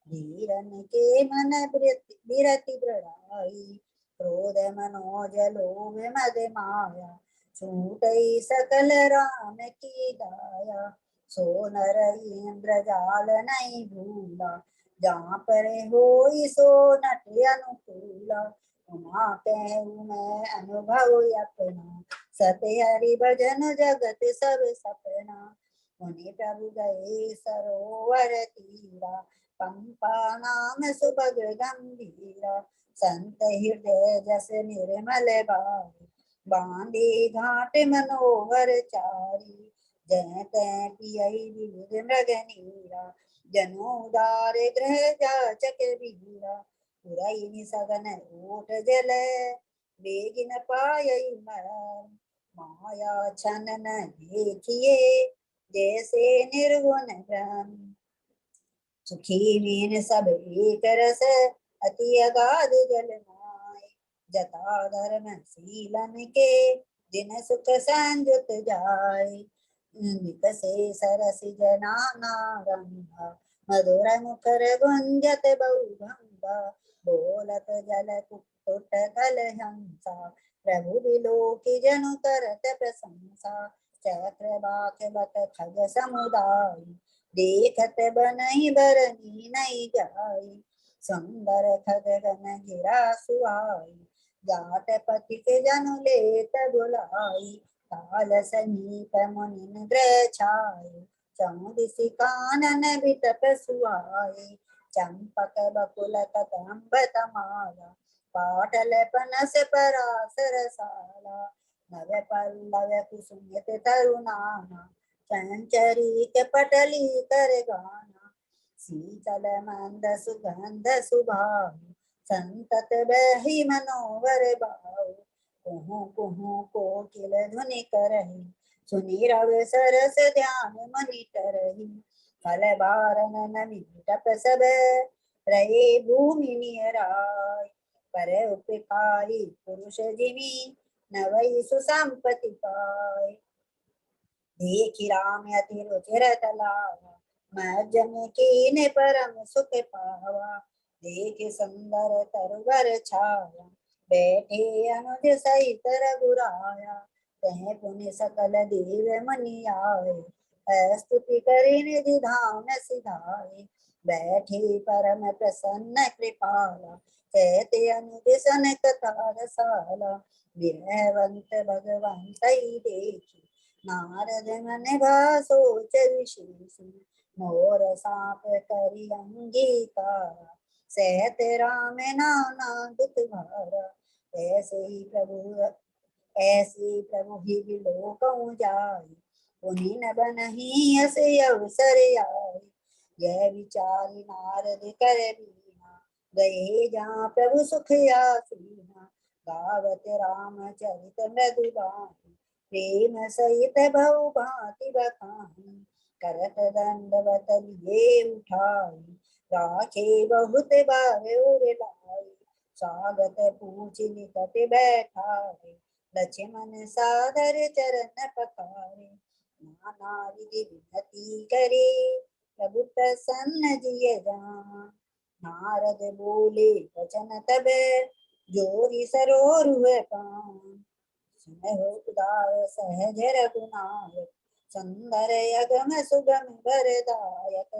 धीरन के मन बिरति बड़ाई, क्रोध मनोज लोभ मद माया, छूटई सकल राम की दाया, सो नर इंद्र जाल नहीं भूला, जहाँ पर होई सो नट अनुकूला, उमा कहूँ मैं अनुभव अपना, सत्य हरि भजन जगत सब सपना, मुनि प्रभु गए सरोवर तीरा, पंपा नाम सुभग गंभीरा, संत हृदय जस निर्मल भाई, बांधे घाट मनोहर चारी, जय तै पियई विविध मृग नीरा, जनोदार ग्रह जाचक वीरा, पुरई सगन ओट जल, बेगिन पायई मरण, माया छन न देखिए, जैसे निर्गुण ब्रह्म, सुखी मीन सब एक रस, अति अगाध जल नाय, जता धर्म शीलन के, दिन सुख संजुत जाय, निकसे सरस जनाना रंभा, मधुर मुखर गुंजत बहुभंगा, बोलत जल कुक्कुट कल हंसा, प्रभु बिलोकी जनु करत प्रशंसा, चक्र बाक बत खग समुदाय, देखत बनहि बरनी नहीं जाई, सुंदर खगन गिरा सुहाई, जात पति के जनु लेत बुलाई, काल समीप मुनि ग्रह छाई, चौदिसि कानन बिटप सुहाई, चंपक बकुल कदम्ब तमाला, पाटल पनस परासर साला, नव पल्लव कुसुमित तरुनाना, चंचरी के पटली कर गाना, शीतल मंद सुगंध सुभाव, संतत बही मनोवर भाव, कुहू कुहू कोकिल ध्वनि करहि, सुनि रवि सरस ध्यान मनि तरहि, फल बारन नमि बिटप सब, रहे भूमि नियराय, पर उपकारी पुरुष जिमि, नवै सुसंपत्ति पाय, देखी राम अति रुचिर तलावा, मज्जन कीन परम सुख पावा। देख सुंदर तरुवर छाया, बैठे अनुज सहित रघुराया। तह पुनि सकल देव मनि आए, स्तुति करि निज धाम सिधाए। बैठे परम प्रसन्न कृपाला, कहते अनुज सनक रसाला। विरहवंत भगवंत देखी, नारद मन सोच विशेष। मोर साप करि अंगीकारा, सहत राम नाना दुख भारा। ऐसे प्रभु ही लोकं जाय, पुनि न बनहि अस अवसर आए। यह विचारी नारद कर बीना, गए जहाँ प्रभु सुख आसीना। गावत रामचरित मृदुबानी, प्रेम सहित भव भांति बखानी। करत दंडवत लिए उठाई, राखे बहुत बार उर लाई। स्वागत पूछ निकट बैठाए, लक्ष्मण सादर चरण पखारे। नाना विधि विनती करे, प्रभु प्रसन्न जिय जान। नारद बोले वचन तब, जोरी सरोर हुए पान। सुनहु उदार सहज रघुनायक, सुंदर अगम सुगम वरदायक।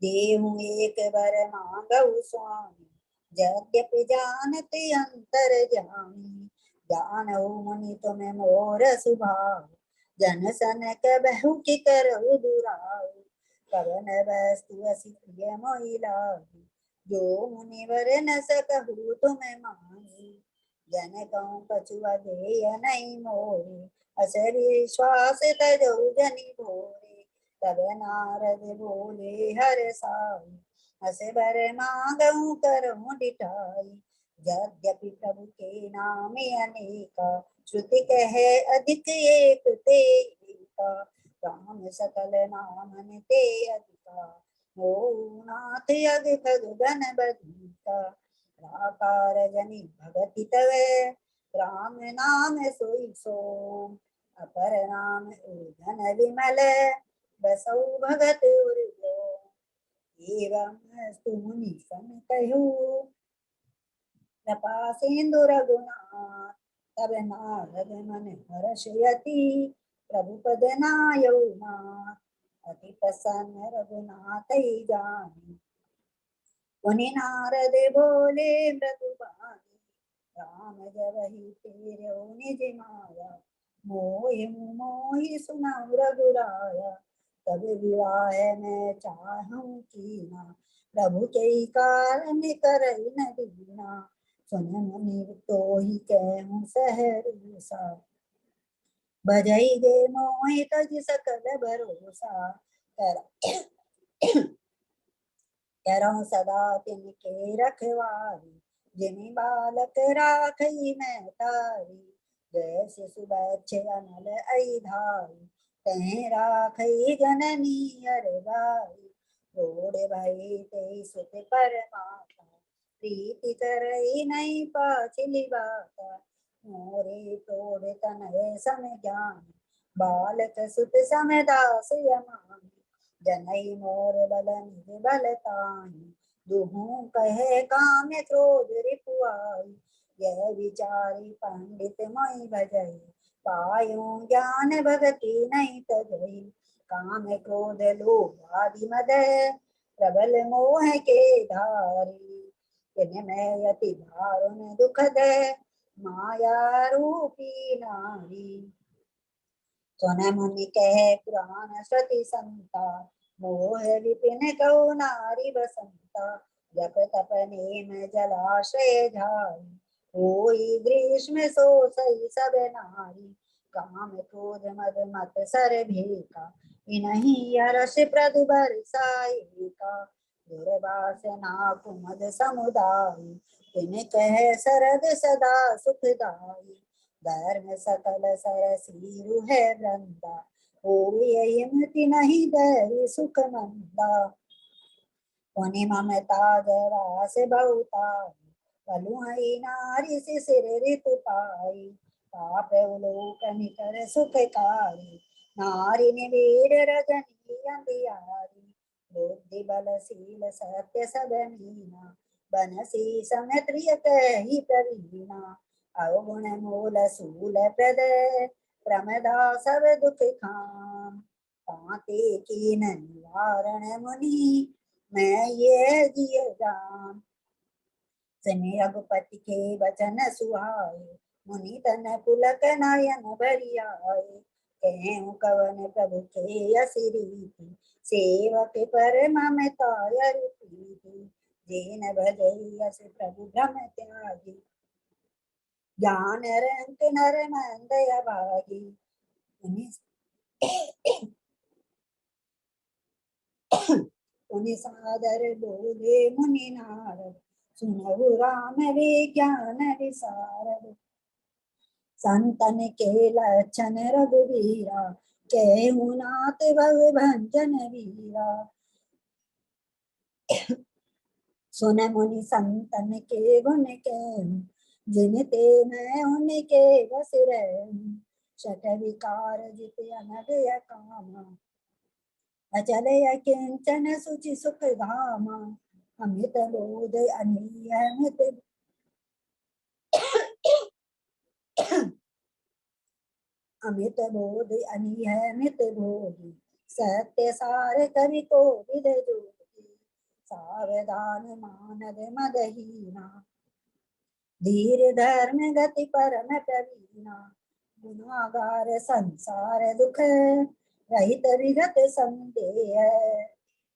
देहु एक बर मांगहु स्वामी, यद्यपि जानत अंतर जानी। जानहु मुनि तुम मोर स्वभाव, जन सन कबहु की करहु दुराव। कवन वस्तु असी प्रिय मोहि लागी, जो मुनिवर न सकहु तुम मानी। जन कहूँ कछु अधेय नहीं मोरे, अस विश्वास तजौ जनि भोरे। तब नारद बोले हर साई, अस बर मांगहु करहु डिठाई। यद्यपि प्रभु के नाम अनेका, श्रुति कहे अधिक एक ते एका। राम सकल नामन ते अधिका, हो नाथ यग खगन बदीका। राकार जनि भगति तवे, राम नाम सोई सो। अपर नाम धन विमल, बसौ भगत उर्यो। एवं स्तु मुनि सन कहु, कृपा सिंधु रघुनाथ। तब नारद मन हर्ष यति, प्रभु पद नायौ नाथ। अति प्रसन्न रघुनाथ जानी, मुनि नारद बोले मृदुबानी। राम जबहि तेरो निज माया, मोहि मोहि सुनौ रघुराया। तब विवाह मैं चाहूं कीना, प्रभु के कारण करई न दीना। सुन मुनि तोहि कहूँ सहर्षा, भजई गे मोहि तज सकल भरोसा। करहु सदा तिनके रखवारी, जिमि बालक राखई मैं तारी। जैसे सुबच्छ अनल अई धारी, तह राखई जननी अरगाई। रोड भई ते सुत परमाता, प्रीति करई नहीं पाछिली बाता। मोरे तोड़ तनय सम ज्ञान, बालक सुत समदास यमानी। जनई मोर बल निज बलताई, दुहु कहे काम क्रोध रिपुआई। यह विचारी पंडित मोहि भजई, पायो ज्ञान भगति नहीं तजई। काम क्रोध लोभ आदि मद, प्रबल मोह के धारी। इनमें यति दारुण दुखद, माया रूपी नारी। सुन मुनि कहे पुराण श्रुति संता, मोह विपिन कौ नारी बसंता। जप तप नेम जलाशय जाई, होई ग्रीष्म सो सही सब नारी। काम क्रोध मद मत सर भेका, इनहि हर्ष प्रभु बरसाएका। दुर्वासना कुमद समुदाय, तिन कहे सरद सदा सुखदाई। धर्म सकल सरसीरु है वृंदा, होमति नहीं दरि सुख मंदा। पुनि ममता जरा से बहुताई, पलुहई नारी से सिर ऋतु पाई। पाप अवलोकन कर सुखकारी, नारी निवेद रजनी अंधियारी, बुद्धि बल शील सत्य सब मीना, बनसी समित्रिय कही प्रवीणा, अवगुण मूल सूल प्रद प्रमदा सब दुख खाम, ताते कीन निवारण मुनि मैं ये जिय राम, सुने रघुपति के वचन सुहाए, मुनि तन पुलक नयन भरियाए, कहूँ कवन प्रभु के यसी रीति, सेवक पर ममताय प्रीति, जेन भजई यस प्रभु भ्रम त्यागी, ज्ञान रंक नर मंदय भागी, उनि सादर बोले मुनि नारद, सुनहु राम विज्ञान विसारद, संतन के लक्षण रघुवीरा, कहूँ नाथ भव भंजन वीरा, सुन मुनि संतन के गुण कहूँ, जिनते मैं उनके बस रहूं, शठ विकार जित अनग कामा, अचल अकिंचन सुचि सुख धामा, अमित बोध अनियमित अमित बोध अनियमित बोधि, सत्य सार कवि को विद जोगी, सावधान मानद मदहीना, धीर धर्म गति परम प्रवीणा, गुनागार संसार दुख रहित विगत संदेह,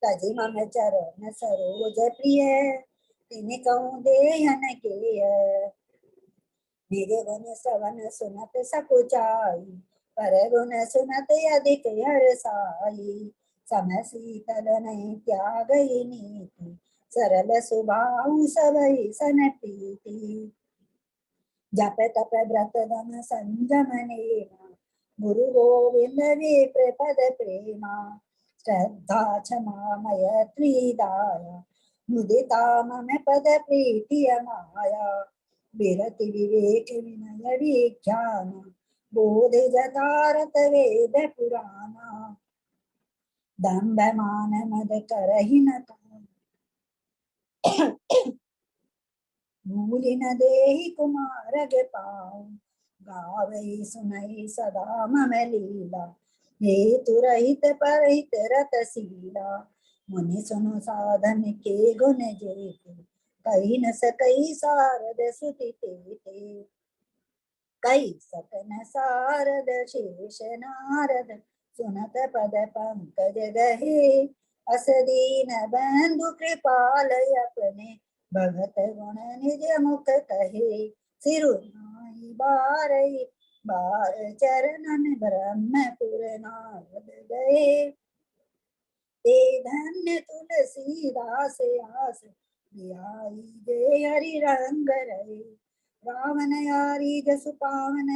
तजि मम चरण सरोज प्रिय, तिन कहूँ देहन के, मेरे गुण श्रवण सुनत सकुचाई, पर गुण सुनत अधिक हर्षाई, सम शीतल नहीं त्यागई नीति, सरल सुभाऊ सबई सन प्रीति, जप तप व्रत दम संयम नेमा, गुरु गोविंद विप्र पद प्रेमा, श्रद्धा क्षमा मैत्री दाया, मुदिता मम पद प्रीति माया, विरति विवेक विनय विज्ञान, बोध जतारत वेद पुराना, दंभ मान मद करहि न काम, भूलि न देहि कुमारग पाऊँ, गावई सुनई सदा मम लीला, हेतु रहित परहित रतशीला, मुनि सुनु साधन के गुण जेते, कही न सकई सारद सुति तेते, कई सकन सारद शेष नारद, सुनत पद पंकज गहे, अस दीन बंधु कृपाल अपने, भगत गुण निज मुख कहे, सिरुनाई बारई बार चरणन ब्रह्मपुर नारद गए, ते धन्य तुलसीदास आस, बिहाई जे हरि रंग रहे, रावण यारी जसु पावन,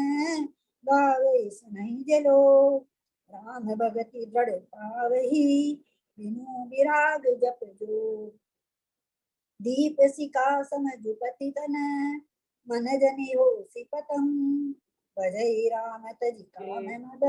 गावे सुनहि जलो, राम भगति दृढ़ पावही, बिनु विराग जप जो, दीप सिका समझुपति तन, मन जनि हो सिपतम, भजई राम तजि काम मद,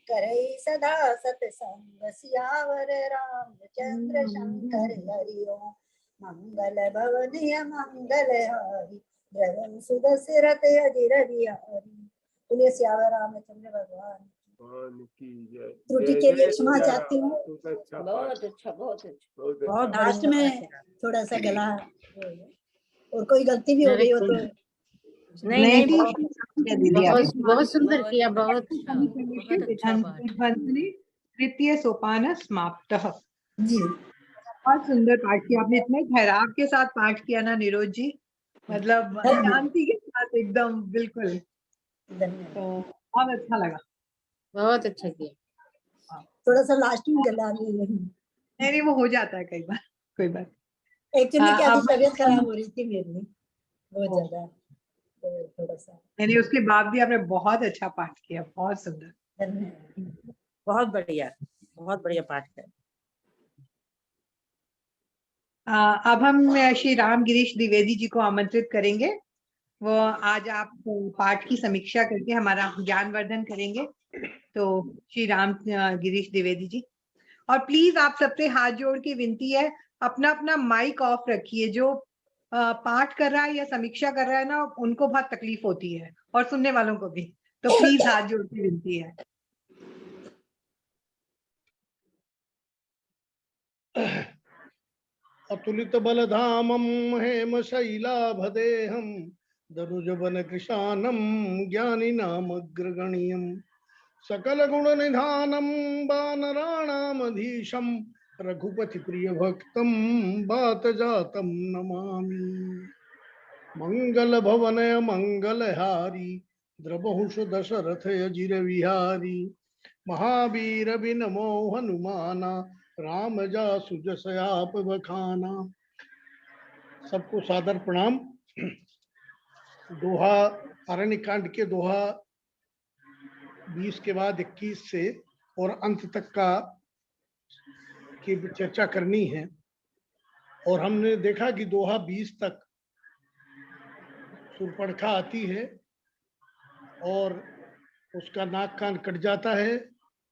करई सदा सतसंग, सियावर रामचंद्र शंकर हरि ओम, मंगल भवनीय मंगल हारी, द्रवम सुदशरथ अजिर बिहारी, बोलिए सियावर रामचंद्र भगवान की। त्रुटि के लिए क्षमा चाहती हूँ, बहुत अच्छा बहुत अच्छा। बहुत लास्ट बढ़िया। में थोड़ा सा गला और कोई गलती भी हो गई हो तो नहीं नहीं नहीं, बहुत दीदी आपने बहुत बहुत सुंदर किया, बहुत अच्छा। विध्वंसनी तृतीय सोपान समाप्तः। जी बहुत सुंदर पाठ किया आपने, इतने ठहराव के साथ पाठ किया ना नीरोज जी, मतलब शांति के साथ एकदम बिल्कुल, धन्यवाद। तो बहुत अच्छा लगा। बहुत अच्छा किया। थोड़ा सा लास्ट में गला नहीं, नहीं वो हो जाता है कई बार, कोई बात। एक्चुअली क्या अब थी, तबीयत खराब हो रही थी मेरी बहुत ओ। ज्यादा, तो थोड़ा सा नहीं उसके बाद भी आपने बहुत अच्छा पाठ किया, बहुत सुंदर। धन्यवाद। बहुत बढ़िया पाठ है। अब हम श्री राम गिरीश द्विवेदी जी को आमंत्रित करेंगे, वो आज आप पाठ की समीक्षा करके हमारा ज्ञानवर्धन करेंगे। तो श्री राम गिरीश द्विवेदी जी, और प्लीज आप सबसे हाथ जोड़ के विनती है, अपना अपना माइक ऑफ रखिए। जो पाठ कर रहा है या समीक्षा कर रहा है ना, उनको बहुत तकलीफ होती है और सुनने वालों को भी, तो प्लीज हाथ जोड़ के विनती है। अतुलित बलधामं हेम शैलाभदेहं दनुजवन कृशानं ज्ञानिनामग्रगण्यं सकल गुण निधानं वानराणामधीशं रघुपति प्रिय भक्तं बात जातं नमामि। मंगल भवनय मंगलहारी द्रबहुष दशरथ अजिर विहारी महावीर बिनमो हनुमाना राम जासु जस आप बखाना। सबको सादर प्रणाम। दोहा अरण्य कांड के दोहा 20 के बाद 21 से और अंत तक का की चर्चा करनी है। और हमने देखा कि दोहा 20 तक शूर्पणखा आती है और उसका नाक कान कट जाता है,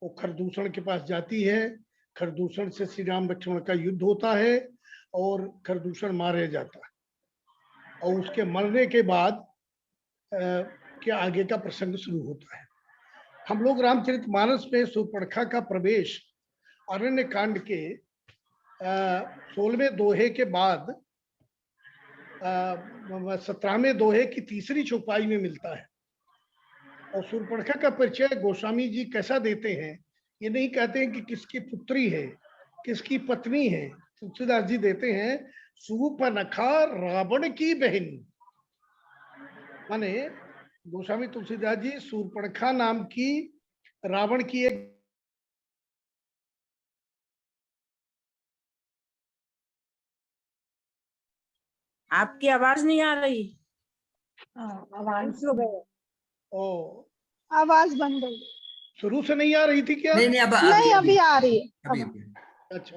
वो खरदूषण के पास जाती है, खरदूषण से श्री राम लक्ष्मण का युद्ध होता है और खरदूषण मारे जाता है, और उसके मरने के बाद के आगे का प्रसंग शुरू होता है। हम लोग रामचरितमानस में शूर्पणखा का प्रवेश अरण्य कांड के 16वें दोहे के बाद 17वें दोहे की तीसरी चौपाई में मिलता है। और शूर्पणखा का परिचय गोस्वामी जी कैसा देते हैं, ये नहीं कहते हैं कि किसकी पुत्री है, किसकी पत्नी है। तुलसीदास जी देते हैं शूर्पणखा रावण की बहन। माने गोस्वामी तुलसीदास जी शूर्पणखा नाम की रावण की एक आपकी आवाज नहीं आ रही। आवाज ओ आवाज बंद हो गई। शुरू से नहीं आ रही थी क्या? नहीं, अभी आ रही है। अच्छा,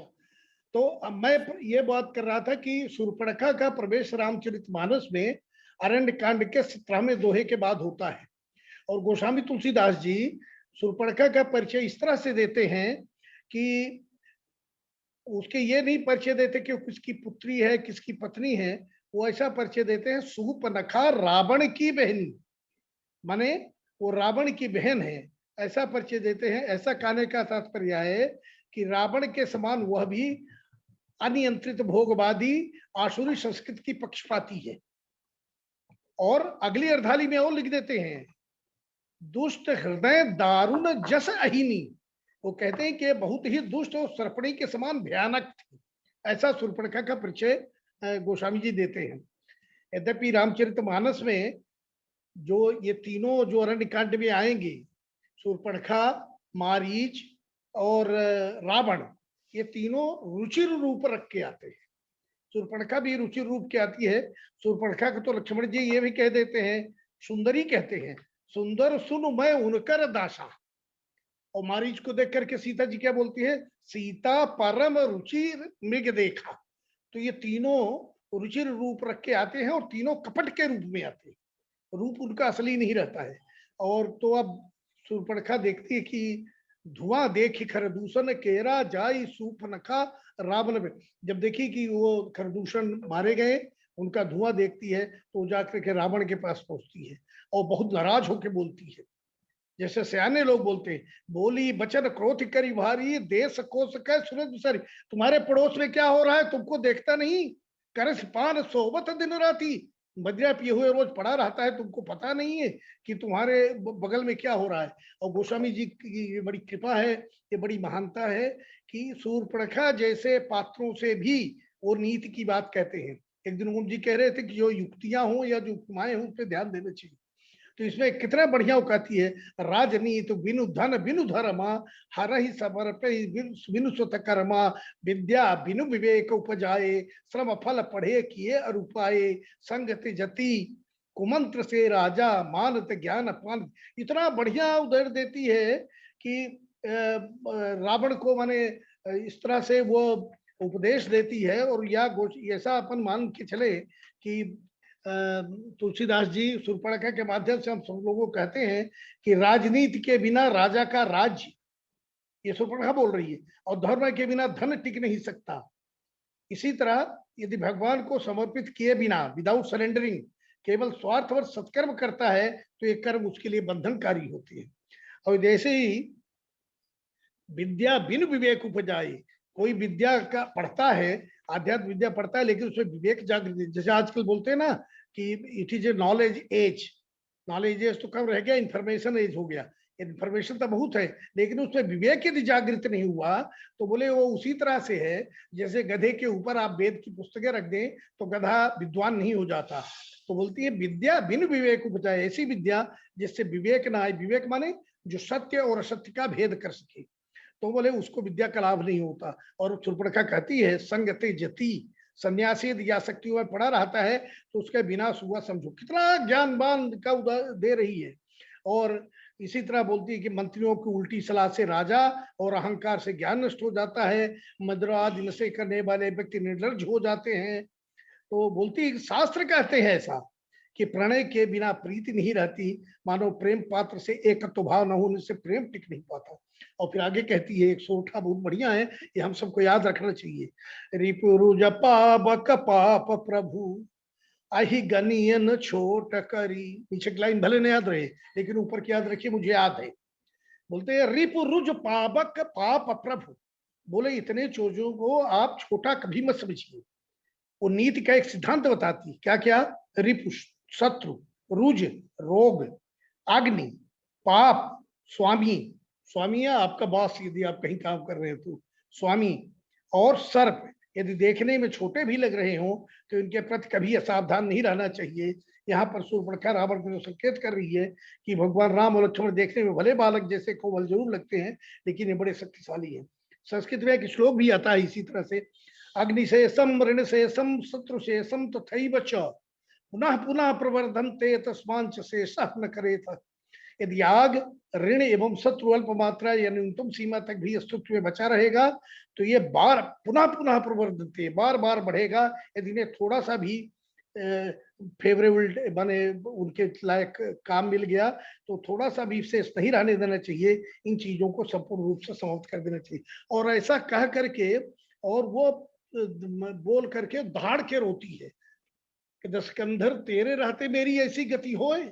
तो अब मैं ये बात कर रहा था कि शूर्पणखा का प्रवेश रामचरितमानस में अरण्य कांड के 17वें दोहे के बाद होता है। और गोस्वामी तुलसीदास जी शूर्पणखा का परिचय इस तरह से देते हैं कि उसके ये नहीं परिचय देते कि वो किसकी पुत्री है, किसकी पत्नी है। वो ऐसा परिचय देते हैं शूर्पणखा रावण की बहन, माने वो रावण की बहन है, ऐसा परिचय देते हैं। ऐसा कहने का तात्पर्य है कि रावण के समान वह भी अनियंत्रित भोगवादी आसुरी संस्कृति की पक्षपाती है। और अगली अर्धाली में और लिख देते हैं दुष्ट हृदय दारुण जस अहिनी। वो कहते हैं कि बहुत ही दुष्ट और सर्पणी के समान भयानक थी। ऐसा शूर्पणखा का परिचय गोस्वामी जी देते हैं। यद्यपि रामचरितमानस में जो ये तीनों जो अरण्य कांड में आएंगे, शूर्पणखा, मारीच और रावण, ये तीनों रुचिर रूप रख के आते हैं। शूर्पणखा भी रुचिर रूप के आती है। शूर्पणखा को तो लक्ष्मण जी ये भी कह देते हैं, सुंदरी कहते हैं, सुंदर सुन मैं उनकर दासा। और मारीच को देख करके सीता जी क्या बोलती है, सीता परम रुचिर मृग देखा। तो ये तीनों रुचिर रूप रख के आते हैं और तीनों कपट के रूप में आते हैं, रूप उनका असली नहीं रहता है। और तो अब शूर्पणखा देखती है कि धुआं देखी खरदूषण केरा जाई शूर्पणखा रावण में। जब देखी कि वो खरदूषण मारे गए, उनका धुआं देखती है, तो जाकर के रावण के पास पहुंचती है और बहुत नाराज होकर बोलती है, जैसे सियाने लोग बोलते हैं, बोली बचन क्रोध करी भारी देश कोस कह सूरज सरी। तुम्हारे पड़ोस में क्या हो रहा है तुमको देखता नहीं, करस पान सोबत दिन राती, मदिरा पिए हुए रोज पड़ा रहता है, तुमको पता नहीं है कि तुम्हारे बगल में क्या हो रहा है। और गोस्वामी जी की ये बड़ी कृपा है, ये बड़ी महानता है कि शूर्पणखा जैसे पात्रों से भी वो नीति की बात कहते हैं। एक दिन उन जी कह रहे थे कि जो युक्तियां हों या जो उपमाएं हों, उस पर ध्यान देना चाहिए। तो इसमें कितना बढ़िया कहती है, राजनीति बिनु धन बिनु धर्मा हर ही समर बिनु सुत कर्मा विद्या बिनु विवेक उपजाए श्रम फल पढ़े किए अरुपाए संगति जति कुमंत्र से राजा मानत ज्ञान पान। इतना बढ़िया उदाहरण देती है कि रावण को माने इस तरह से वो उपदेश देती है। और या ऐसा अपन मान के चले कि तुलसीदास जी शूर्पणखा के माध्यम से हम सब लोगों को कहते हैं कि राजनीति के बिना राजा का राज्य, ये शूर्पणखा बोल रही है, और धर्म के बिना धन टिक नहीं सकता। इसी तरह यदि भगवान को समर्पित किए बिना, विदाउट सरेंडरिंग, केवल स्वार्थवश सत्कर्म करता है तो ये कर्म उसके लिए बंधनकारी होते हैं। और जैसे ही विद्या बिन विवेक उपजाए, कोई विद्या का पढ़ता है, आध्यात्म विद्या पढ़ता है, लेकिन उसमें विवेक जागृत, जैसे आजकल बोलते हैं ना कि it is a knowledge age, knowledge age तो कम रह गया, इंफॉर्मेशन एज हो गया। इंफॉर्मेशन तो बहुत है, लेकिन उसमें विवेक यदि जागृत नहीं हुआ तो बोले वो उसी तरह से है जैसे गधे के ऊपर आप वेद की पुस्तकें रख दें तो गधा विद्वान नहीं हो जाता। तो बोलती है विद्या बिन विवेक उपजाए, ऐसी विद्या जिससे विवेक ना आए, विवेक माने जो सत्य और असत्य का भेद कर सके, तो बोले उसको विद्या का लाभ नहीं होता। और शूर्पणखा कहती है संगते जति, सन्यासी यदि आसक्ति में पड़ा रहता है तो उसका विनाश हुआ समझो। कितना ज्ञानवान का दे रही है। और इसी तरह बोलती है कि मंत्रियों की उल्टी सलाह से राजा और अहंकार से ज्ञान नष्ट हो जाता है, मदिरा आदि नशे करने वाले व्यक्ति निर्लज्ज हो जाते हैं। तो बोलती है शास्त्र कहते हैं ऐसा कि प्रणय के बिना प्रीति नहीं रहती, मानो प्रेम पात्र से एकत्व भाव न होने से प्रेम टिक नहीं पाता। और फिर आगे कहती है, एक सोठा बहुत बढ़िया है, ये हम सबको याद रखना चाहिए। रिपुरुज पाप पाप प्रभु आही गनियन छोट करी, पीछे की लाइन भले नहीं याद रहे लेकिन ऊपर की याद रखिए, मुझे याद है। बोलते हैं रिपुरुज पापक पाप प्रभु, बोले इतने चोजों को आप छोटा कभी मत समझिए। वो नीति का एक सिद्धांत बताती है, क्या क्या? रिपु शत्रु, रुज रोग, अग्नि, पाप स्वामी, स्वामी है आपका बॉस यदि आप कहीं काम कर रहे हो तो स्वामी, और सर्प यदि देखने में छोटे भी लग रहे हो तो इनके प्रति कभी असावधान नहीं रहना चाहिए। यहाँ पर शूर्पणखा रावण को जो संकेत कर रही है कि भगवान राम और लक्ष्मण देखने में भले बालक जैसे कोमल जरूर लगते हैं लेकिन ये बड़े शक्तिशाली हैं। संस्कृत में एक श्लोक भी आता है इसी तरह से, अग्निशेषम ऋणशेषम शत्रुशेषम तथैव च पुनः पुनः प्रवर्धन्ते तस्मांच शेषः न करेत। यदि आग, ऋण एवं शत्रु अल्प मात्रा या न्यूनतम सीमा तक भी अस्तित्व में बचा रहेगा तो ये बार पुनः पुनः प्रवर्धन्ते, बार बार बढ़ेगा। यदि इन्हें थोड़ा सा भी फेवरेबल बने, उनके लायक काम मिल गया तो थोड़ा सा भी शेष नहीं रहने देना चाहिए, इन चीजों को संपूर्ण रूप से समाप्त कर देना चाहिए। और ऐसा कह करके और वो बोल करके दहाड़ के रोती है कि दशकंधर तेरे रहते मेरी ऐसी गति होए,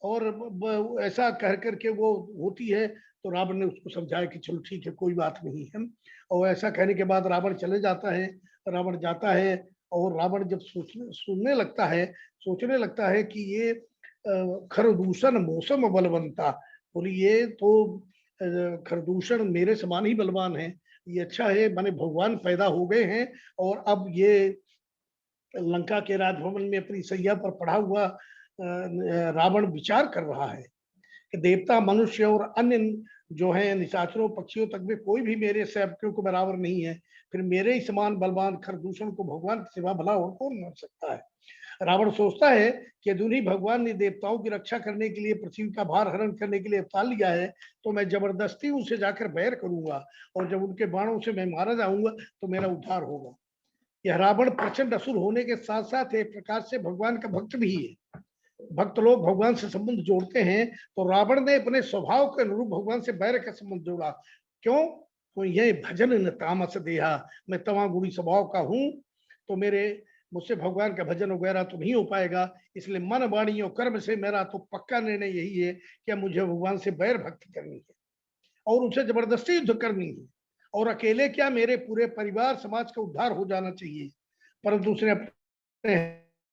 और ऐसा कह करके वो होती है। तो रावण ने उसको समझाया कि चलो ठीक है कोई बात नहीं है। और ऐसा कहने के बाद रावण चले जाता है। रावण जाता है और रावण जब सोचने लगता है कि ये खरदूषण मौसम बलवंता, बोली ये तो खरदूषण मेरे समान ही बलवान है, ये अच्छा है माने भगवान पैदा हो गए हैं। और अब ये लंका के राजभवन में अपनी सैया पर पड़ा हुआ रावण विचार कर रहा है कि देवता, मनुष्य और अन्य जो है निशाचरों पक्षियों तक में कोई भी मेरे सेवकों को बराबर नहीं है, फिर मेरे ही समान बलवान खरदूषण को भगवान की सेवा भला और कौन मान सकता है। रावण सोचता है कि यदि उन्हीं भगवान ने देवताओं की रक्षा करने के लिए, पृथ्वी का भार हरण करने के लिए अवतार लिया है तो मैं जबरदस्ती उनसे जाकर बैर करूंगा और जब उनके बाणों से मैं मारा जाऊंगा तो मेरा उद्धार होगा। यह रावण प्रचंड असुर होने के साथ साथ एक प्रकार से भगवान का भक्त भी है। भक्त लोग भगवान से संबंध जोड़ते हैं, तो रावण ने अपने स्वभाव के अनुरूप भगवान से बैर का संबंध जोड़ा। क्यों? तो ये भजन न तामस देहा, मैं तमागुणी स्वभाव का हूं तो मुझसे भगवान का भजन वगैरह तो नहीं हो पाएगा। इसलिए मन, वाणी और कर्म से मेरा तो पक्का निर्णय यही है कि मुझे भगवान से बैर भक्ति करनी है और उनसे जबरदस्ती युद्ध करनी है, और अकेले क्या मेरे पूरे परिवार समाज का उद्धार हो जाना चाहिए। परंतु उसने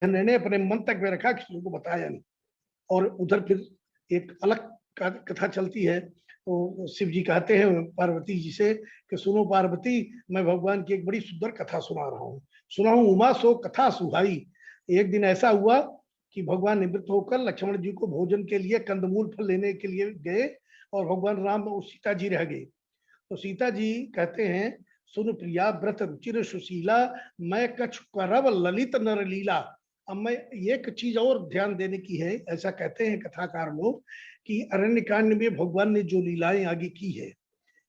निर्णय अपने मन तक में रखा, किसी को बताया नहीं। और उधर फिर एक अलग कथा चलती है। तो शिव जी कहते हैं पार्वती जी से कि सुनो पार्वती, मैं भगवान की एक बड़ी सुंदर कथा सुना रहा हूँ, सुनाऊं उमा सो कथा सुहाई। एक दिन ऐसा हुआ कि भगवान निवृत्त होकर लक्ष्मण जी को भोजन के लिए कंदमूल फल लेने के लिए गए और भगवान राम और सीता जी रह गए। तो सीता जी कहते हैं, सुन प्रिया व्रत रुचिर सुशीला, मैं कछु करव ललित नर लीला। अब मैं एक चीज और ध्यान देने की है, ऐसा कहते हैं कथाकार लोग कि अरण्य कांड में भगवान ने जो लीलाएं आगे की है,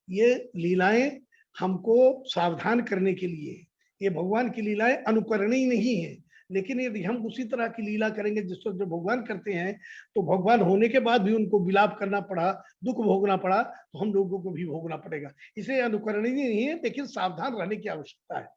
ये लीलाएं हमको सावधान करने के लिए, ये भगवान की लीलाएं अनुकरणीय नहीं है, लेकिन यदि हम उसी तरह की लीला करेंगे जिस जो भगवान करते हैं, तो भगवान होने के बाद भी उनको विलाप करना पड़ा, दुख भोगना पड़ा, तो हम लोगों को भी भोगना पड़ेगा। इसे अनुकरणीय नहीं है, लेकिन सावधान रहने की आवश्यकता है।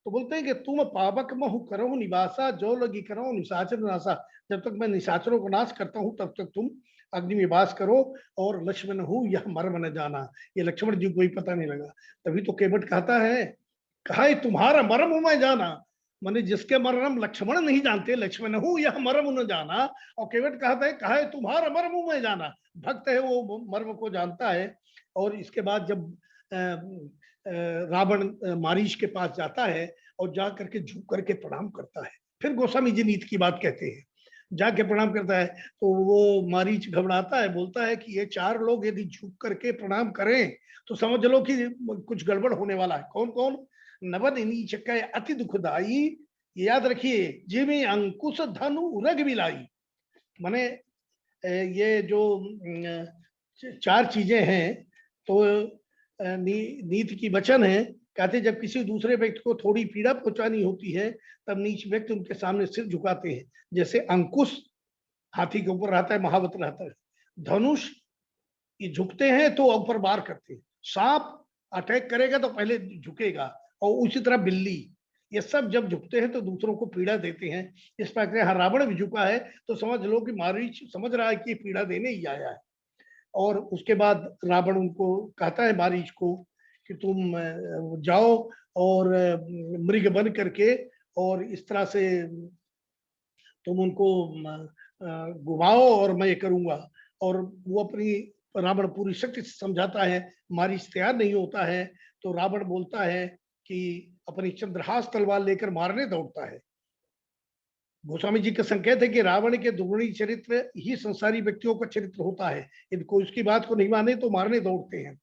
तो बोलते हैं कि तुम पावक महु करो निवासा, जो लगी करो निशाचर नासा। जब तक मैं निशाचरों को नाश करता हूं तब तक तुम अग्नि में वास करो, और लक्ष्मण हूं यह मर्म न जाना। ये लक्ष्मण जी को ही पता नहीं लगा। तभी तो केवट कहता है, कहा तुम्हारा मर्म मैं जाना, माने जिसके मर्म लक्ष्मण नहीं जानते, लक्ष्मण हूं यह मर्म न जाना। और केवट कहता है, कहा तुम्हारा मर्म मैं जाना। भक्त है वो मर्म को जानता है। और इसके बाद जब रावण मारीच के पास जाता है और जा करके झुक करके प्रणाम करता है, फिर गोस्वामी जी नीति की बात कहते हैं, जाके प्रणाम करता है, तो वो मारीच घबराता है, बोलता है कि ये 4 लोग यदि झुक करके प्रणाम करें तो समझ लो कि कुछ गड़बड़ होने वाला है। कौन कौन? नवद नीच के अति दुखदाई, ये याद रखिए, जिमे अंकुश धनु उरग बिलाई। माने ये जो 4 चीजें हैं, तो नीति की वचन है। कहते जब किसी दूसरे व्यक्ति को थोड़ी पीड़ा पहुंचानी होती है, तब नीच व्यक्ति उनके सामने सिर झुकाते हैं। जैसे अंकुश हाथी के ऊपर रहता है, महावत रहता है। धनुष ये झुकते हैं तो ऊपर वार करते हैं। सांप अटैक करेगा तो पहले झुकेगा, और उसी तरह बिल्ली, ये सब जब झुकते हैं तो दूसरों को पीड़ा देते हैं। इस प्रकार रावण भी झुका है, तो समझ लो कि मारीच समझ रहा है कि पीड़ा देने ही आया है। और उसके बाद रावण उनको कहता है मारीच को कि तुम जाओ और मृग बन करके, और इस तरह से तुम उनको घुमाओ और मैं ये करूंगा। और वो अपनी रावण पूरी शक्ति से समझाता है, मारीच तैयार नहीं होता है, तो रावण बोलता है कि अपनी चंद्रहास तलवार लेकर मारने दौड़ता है। गोस्वामी जी का संकेत है कि रावण के दुगुणी चरित्र ही संसारी व्यक्तियों का चरित्र होता है। यदि कोई उसकी बात को नहीं माने तो मारने दौड़ते हैं।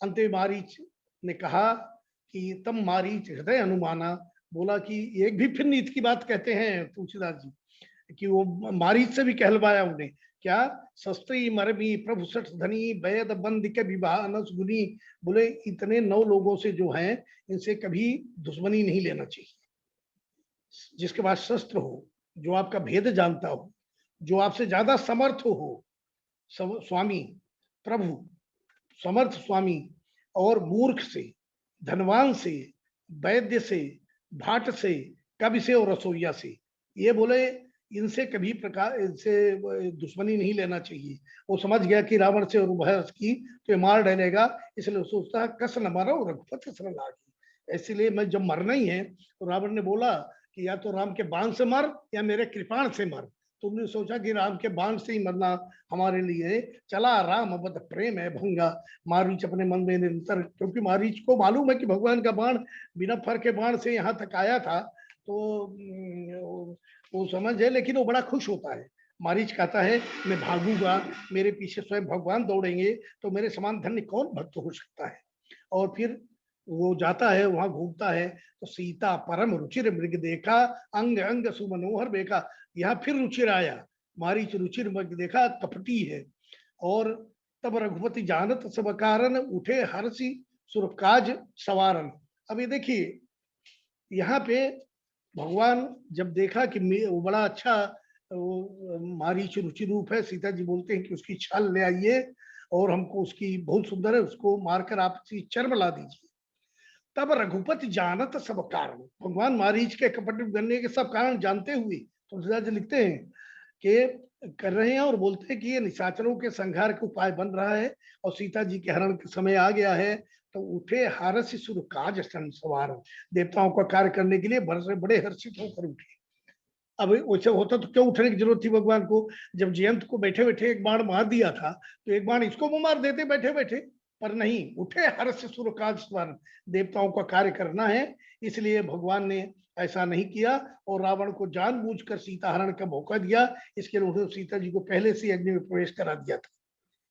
अंत में मारीच ने कहा कि तम मारीच हृदय अनुमाना, बोला कि एक भी फिर नीति की बात कहते हैं तुलसीदास जी, कि वो मारीच से भी कहलवाया उन्हें। क्या? शस्त्री मरमी प्रभु सठ धनी, वैद बंद के विवाह नस गुनी। बोले इतने 9 लोगों से जो हैं, इनसे कभी दुश्मनी नहीं लेना चाहिए। जिसके पास शस्त्र हो, जो आपका भेद जानता हो, जो आपसे ज्यादा समर्थ हो, स्वामी प्रभु समर्थ स्वामी, और मूर्ख से, धनवान से, वैद्य से, भाट से, कवि से और रसोईया से, ये बोले इनसे कभी प्रकार इनसे दुश्मनी नहीं लेना चाहिए। वो समझ गया कि रावण से और बहस की तो ये मार डालेगा, इसलिए सोचता है कस न मारो रघुपति शरण लागी। इसलिए मैं जब मरना ही है, तो रावण ने बोला कि या तो राम के बाण से मर या मेरे कृपाण से मर। तुमने सोचा कि राम के बाण से ही मरना हमारे लिए चला, राम बद प्रेम है भंगा। मारीच अपने मन में निरंतर, क्योंकि मारीच को मालूम है कि भगवान का बाण बिना फर के बाण से यहाँ तक आया था, तो वो समझ है, लेकिन वो बड़ा खुश होता है। मारीच कहता है मैं भागूंगा, मेरे पीछे स्वयं भगवान दौड़ेंगे, तो मेरे समान धन्य कौन भक्त हो सकता है। और फिर वो जाता है, वहां घूमता है, तो सीता परम रुचिर मृग देखा, अंग अंग सुमनोहर देखा। यहाँ फिर रुचिर आया, मारीच रुचिर मृग देखा, कपटी है। और तब रघुपति जानत सब कारण, उठे हर्षि सुरकाज सवारन। अब ये देखिए, यहाँ पे भगवान जब देखा कि वो बड़ा अच्छा मारीच रुचि रूप है, सीता जी बोलते हैं कि उसकी छाल ले आइए और हमको उसकी बहुत सुंदर है, उसको मारकर आप चर्म ला दीजिए। तब रघुपति जानत सब कारण, भगवान मारीच के कपट बनने के सब कारण जानते हुए तुलसीदास जी लिखते हैं कि कर रहे हैं, और बोलते हैं कि ये निशाचरों के संहार का उपाय बन रहा है और सीता जी के हरण का समय आ गया है। तो उठे हर्ष सुर काज सवार, देवताओं का कार्य करने के लिए बड़े हर्षित होकर उठे। अब वैसे होता तो क्यों उठने की जरूरत थी भगवान को? जब जयंत को बैठे बैठे एक बाण मार दिया था, तो एक बाण इसको वो मार देते बैठे बैठे, पर नहीं, उठे हर्ष सुर काज सवार, देवताओं का कार्य करना है, इसलिए भगवान ने ऐसा नहीं किया और रावण को जानबूझकर सीता हरण का मौका दिया। इसके लिए उन्होंने सीता जी को पहले से अग्नि में प्रवेश करा दिया था।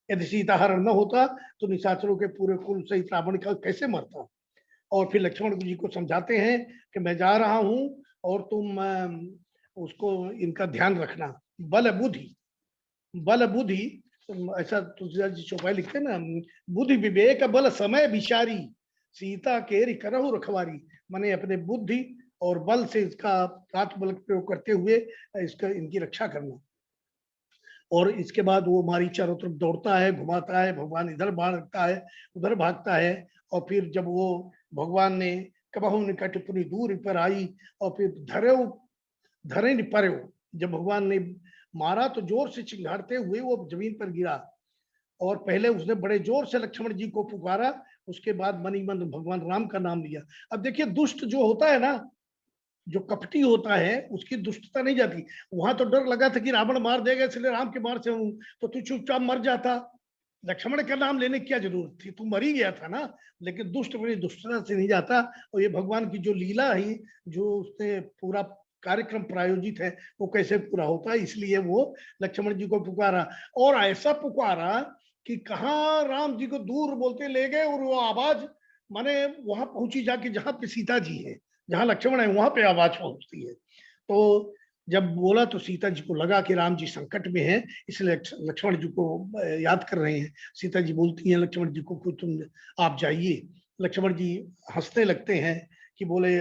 यदि सीता हरण न होता तो निशाचरों के पूरे कुल सहित रावण का कैसे मरता। और फिर लक्ष्मण जी को समझाते हैं कि मैं जा रहा हूं और तुम उसको इनका ध्यान रखना। बल बुद्धि ऐसा तुलसीदास जी चौपाई लिखते हैं ना, बुद्धि विवेक बल समय विचारी, सीता केरी करहु रखवारी। माने अपने बुद्धि और बल से इसका बल प्रयोग करते हुए इसका इनकी रक्षा करना। और इसके बाद वो हमारी चारों तरफ दौड़ता है, घुमाता है, भगवान इधर भागता है, उधर भागता है। और फिर जब वो भगवान ने कबहु निकट पुनि दूर पर आई और फिर धरे न पर्यो, जब भगवान ने मारा तो जोर से चिंगारते हुए वो जमीन पर गिरा। और पहले उसने बड़े जोर से लक्ष्मण जी को पुकारा, उसके बाद मन ही मन भगवान राम का नाम लिया। अब देखिए दुष्ट जो होता है ना, जो कपटी होता है, उसकी दुष्टता नहीं जाती। वहां तो डर लगा था कि रावण मार देगा, इसलिए राम के मार से हूं, तो तू चुपचाप मर जाता, लक्ष्मण का नाम लेने की क्या जरूरत थी, तू मर ही गया था ना। लेकिन दुष्ट बड़ी दुष्टता से नहीं जाता। और ये भगवान की जो लीला है, जो उसने पूरा कार्यक्रम प्रायोजित है, वो कैसे पूरा होता है, इसलिए वो लक्ष्मण जी को पुकारा। और ऐसा पुकारा कि कहाँ राम जी को दूर बोलते ले गए, और वो आवाज माने वहां पहुंची जाके जहां पे सीता जी है, जहां लक्ष्मण है, वहां पे आवाज पहुंचती है। तो जब बोला तो सीता जी को लगा कि राम जी संकट में हैं, इसलिए लक्ष्मण जी को याद कर रहे हैं। सीता जी बोलती हैं लक्ष्मण जी को, तुम आप जाइए। लक्ष्मण जी हंसने लगते हैं कि बोले,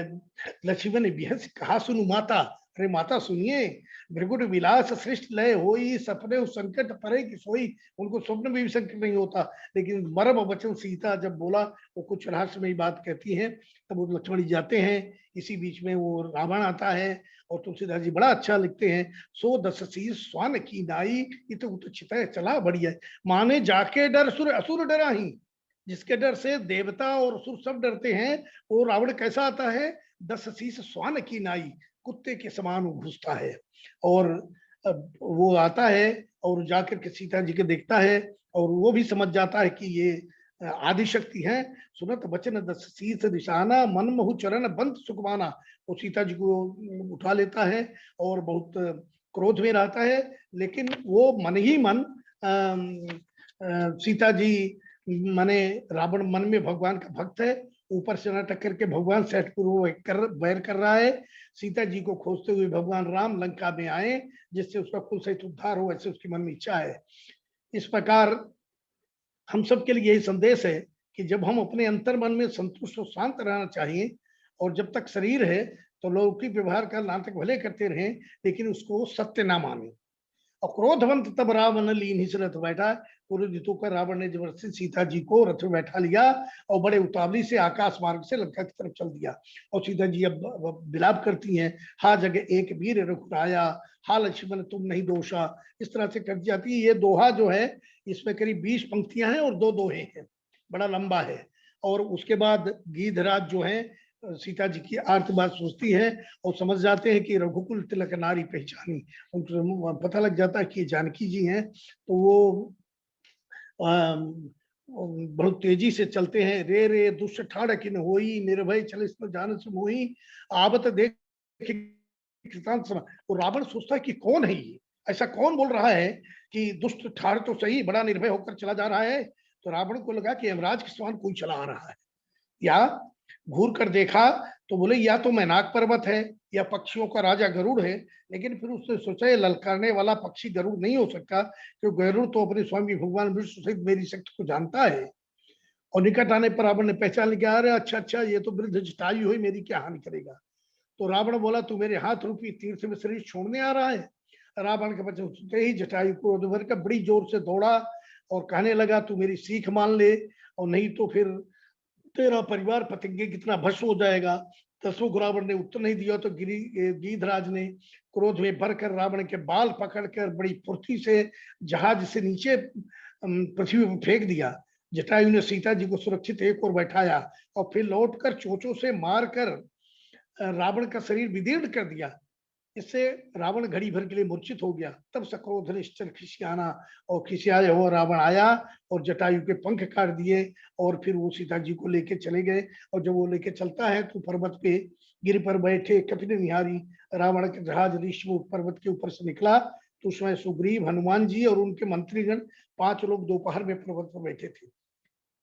लक्ष्मण बिहस कहा सुनु माता, अरे माता सुनिए, भृगुट विलास सृष्ट लय होई, सपने उस संकट परे की सोई। उनको स्वप्न में भी संकट नहीं होता, लेकिन मर्म वचन सीता जब बोला, वो कुछ रहस्यमयी बात कहती है। तब वो लक्ष्मण जी जाते हैं। इसी बीच में वो रावण आता है, और तुलसीदास जी बड़ा अच्छा लिखते हैं, सो दस शीस स्वान की नाई, ये तो चिता चला बढ़िया। माने जाके डर सुर असुर डरा ही, जिसके डर से देवता और असुर सब डरते हैं, वो रावण कैसा आता है, 10 शीस स्वान की नाई, कुत्ते के समान वो घुसता है। और वो आता है और जाकर के सीता जी के देखता है, और वो भी समझ जाता है कि ये आदि शक्ति है। सुनत वचन 10 शीस निशाना, मन महु चरण बंद सुखमाना। वो सीता जी को उठा लेता है और बहुत क्रोध में रहता है, लेकिन वो मन ही मन सीता जी माने रावण मन में भगवान का भक्त है, ऊपर से नाटक करके भगवान से वैर कर रहा है। सीता जी को खोजते हुए भगवान राम लंका में आए, जिससे उसका कुल सहित उद्धार हो, ऐसे उसकी मन में इच्छा है। इस प्रकार हम सब के लिए यही संदेश है कि जब हम अपने अंतर मन में संतुष्ट और शांत रहना चाहिए, और जब तक शरीर है तो लौकिक व्यवहार का नाटक भले करते रहें, लेकिन उसको सत्य ना माने। और क्रोधवंत तब रावण लीन ही रथ बैठा, क्रोधित होकर रावण ने जबरदस्ती सीता जी को रथ में बैठा लिया और बड़े उतावली से आकाश मार्ग से लंका की तरफ चल दिया। और सीता जी अब विलाप करती हैं, हा जगह एक वीर रघुराया, हा लक्ष्मण तुम नहीं दोषा, इस तरह से कर जाती है। ये दोहा जो है, इसमें करीब 20 पंक्तियां हैं और 2 दोहे हैं, बड़ा लंबा है। और उसके बाद गीधराज जो है सीता जी की आर्त बात सोचती है, और समझ जाते हैं कि रघुकुल तिलक नारी पहचानी, उनको पता लग जाता है कि जानकी जी हैं। तो वो बहुत तेजी से चलते हैं। रे रे दुष्ट ठाड़ किन होई, निर्भय चल इसमें जान से मोही, आवत देख वो रावण सोचता है कि कौन है ये, ऐसा कौन बोल रहा है कि दुष्ट ठाड़ तो सही, बड़ा निर्भय होकर चला जा रहा है। तो रावण को लगा कि यमराज के समान कोई चला आ रहा है, या घूर कर देखा तो बोले या तो मैनाक पर्वत है या पक्षियों का राजा गरुड़ है। लेकिन फिर उसने सोचा ये ललकारने वाला पक्षी गरुड़ नहीं हो सकता, क्योंकि गरुड़ तो अपने स्वामी भगवान विष्णु सहित मेरी शक्ति को जानता है। और निकट आने पर रावण ने पहचान लिया, अरे अच्छा अच्छा, ये तो वृद्ध जटायु हुई, मेरी क्या हानि करेगा। तो रावण बोला, तू मेरे हाथ रूपी तीर्थ में शरीर छोड़ने आ रहा है। रावण के बच्चे सुनते ही जटायु को भर कर बड़ी जोर से दौड़ा और कहने लगा, तू मेरी सीख मान ले, और नहीं तो फिर तेरा परिवार पतंगे कितना भस्म हो जाएगा। दसमुख रावण ने उत्तर नहीं दिया तो गीधराज ने क्रोध में भरकर रावण के बाल पकड़कर बड़ी फुर्ती से जहाज से नीचे पृथ्वी पर फेंक दिया। जटायु ने सीता जी को सुरक्षित एक ओर बैठाया और फिर लौटकर चोंचों से मारकर रावण का शरीर विदीर्ण कर दिया। इससे रावण घड़ी भर के लिए मूर्छित हो गया। तब सक्रोध निश्चल खिसियाना, और खिसियाए हुआ रावण आया और जटायु के पंख काट दिए, और फिर वो सीता जी को लेके चले गए। और जब वो लेके चलता है तो पर्वत पे गिर पर बैठे कपिल निहारी रावण के जहाज ऋषमुख पर्वत के ऊपर से निकला। तो उसमें सुग्रीव, हनुमान जी और उनके मंत्रीगण 5 लोग दोपहर में पर्वत पर बैठे थे।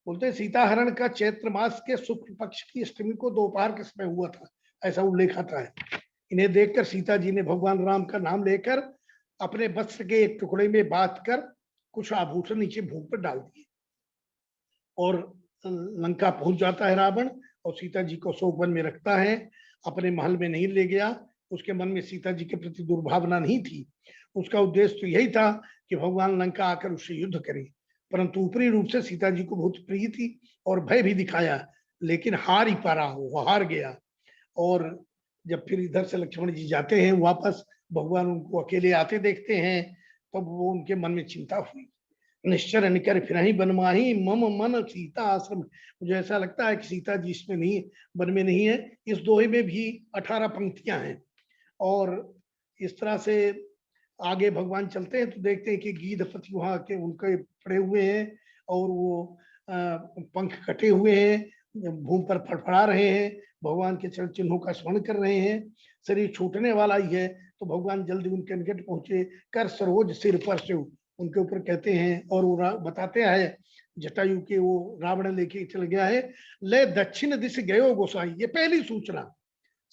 बोलते सीता हरण का चैत्र मास के शुक्ल पक्ष की अष्टमी को दोपहर के समय हुआ था, ऐसा उल्लेख आता है। इन्हें देखकर सीता जी ने भगवान राम का नाम लेकर अपने वस्त्र के एक टुकड़े में बांध कर कुछ आभूषण नीचे भूमि पर डाल दिए, और लंका पहुंच जाता है रावण, और सीता जी को शोक वन में रखता है। अपने महल में नहीं ले गया। उसके मन में सीता जी के प्रति दुर्भावना नहीं थी। उसका उद्देश्य तो यही था कि भगवान लंका आकर उससे युद्ध करे, परंतु ऊपरी रूप से सीता जी को बहुत प्रिय थी और भय भी दिखाया, लेकिन हार ही पा रहा, वो हार गया। और जब फिर इधर से लक्ष्मण जी जाते हैं वापस, भगवान उनको अकेले आते देखते हैं, तब तो वो उनके मन में चिंता हुई। निश्चर निकर फिर ही बनमाही मम मन सीता आश्रम। मुझे ऐसा लगता है कि सीता जी इसमें नहीं, वन में नहीं है। इस दोहे में भी 18 पंक्तियां हैं। और इस तरह से आगे भगवान चलते हैं तो देखते हैं कि गीधपति वहां के उनके पड़े हुए हैं और वो पंख कटे हुए हैं, भूमि पर फड़फड़ा रहे हैं, भगवान के चरण चिन्हों का स्मरण कर रहे हैं। शरीर छूटने वाला ही है तो भगवान जल्दी उनके निकट पहुंचे, कर सरोज सिर पर से उनके ऊपर कहते हैं। और वो बताते हैं जटायु के वो रावण लेके चल गया है। ले दक्षिण दिश गयो गोसाई, ये पहली सूचना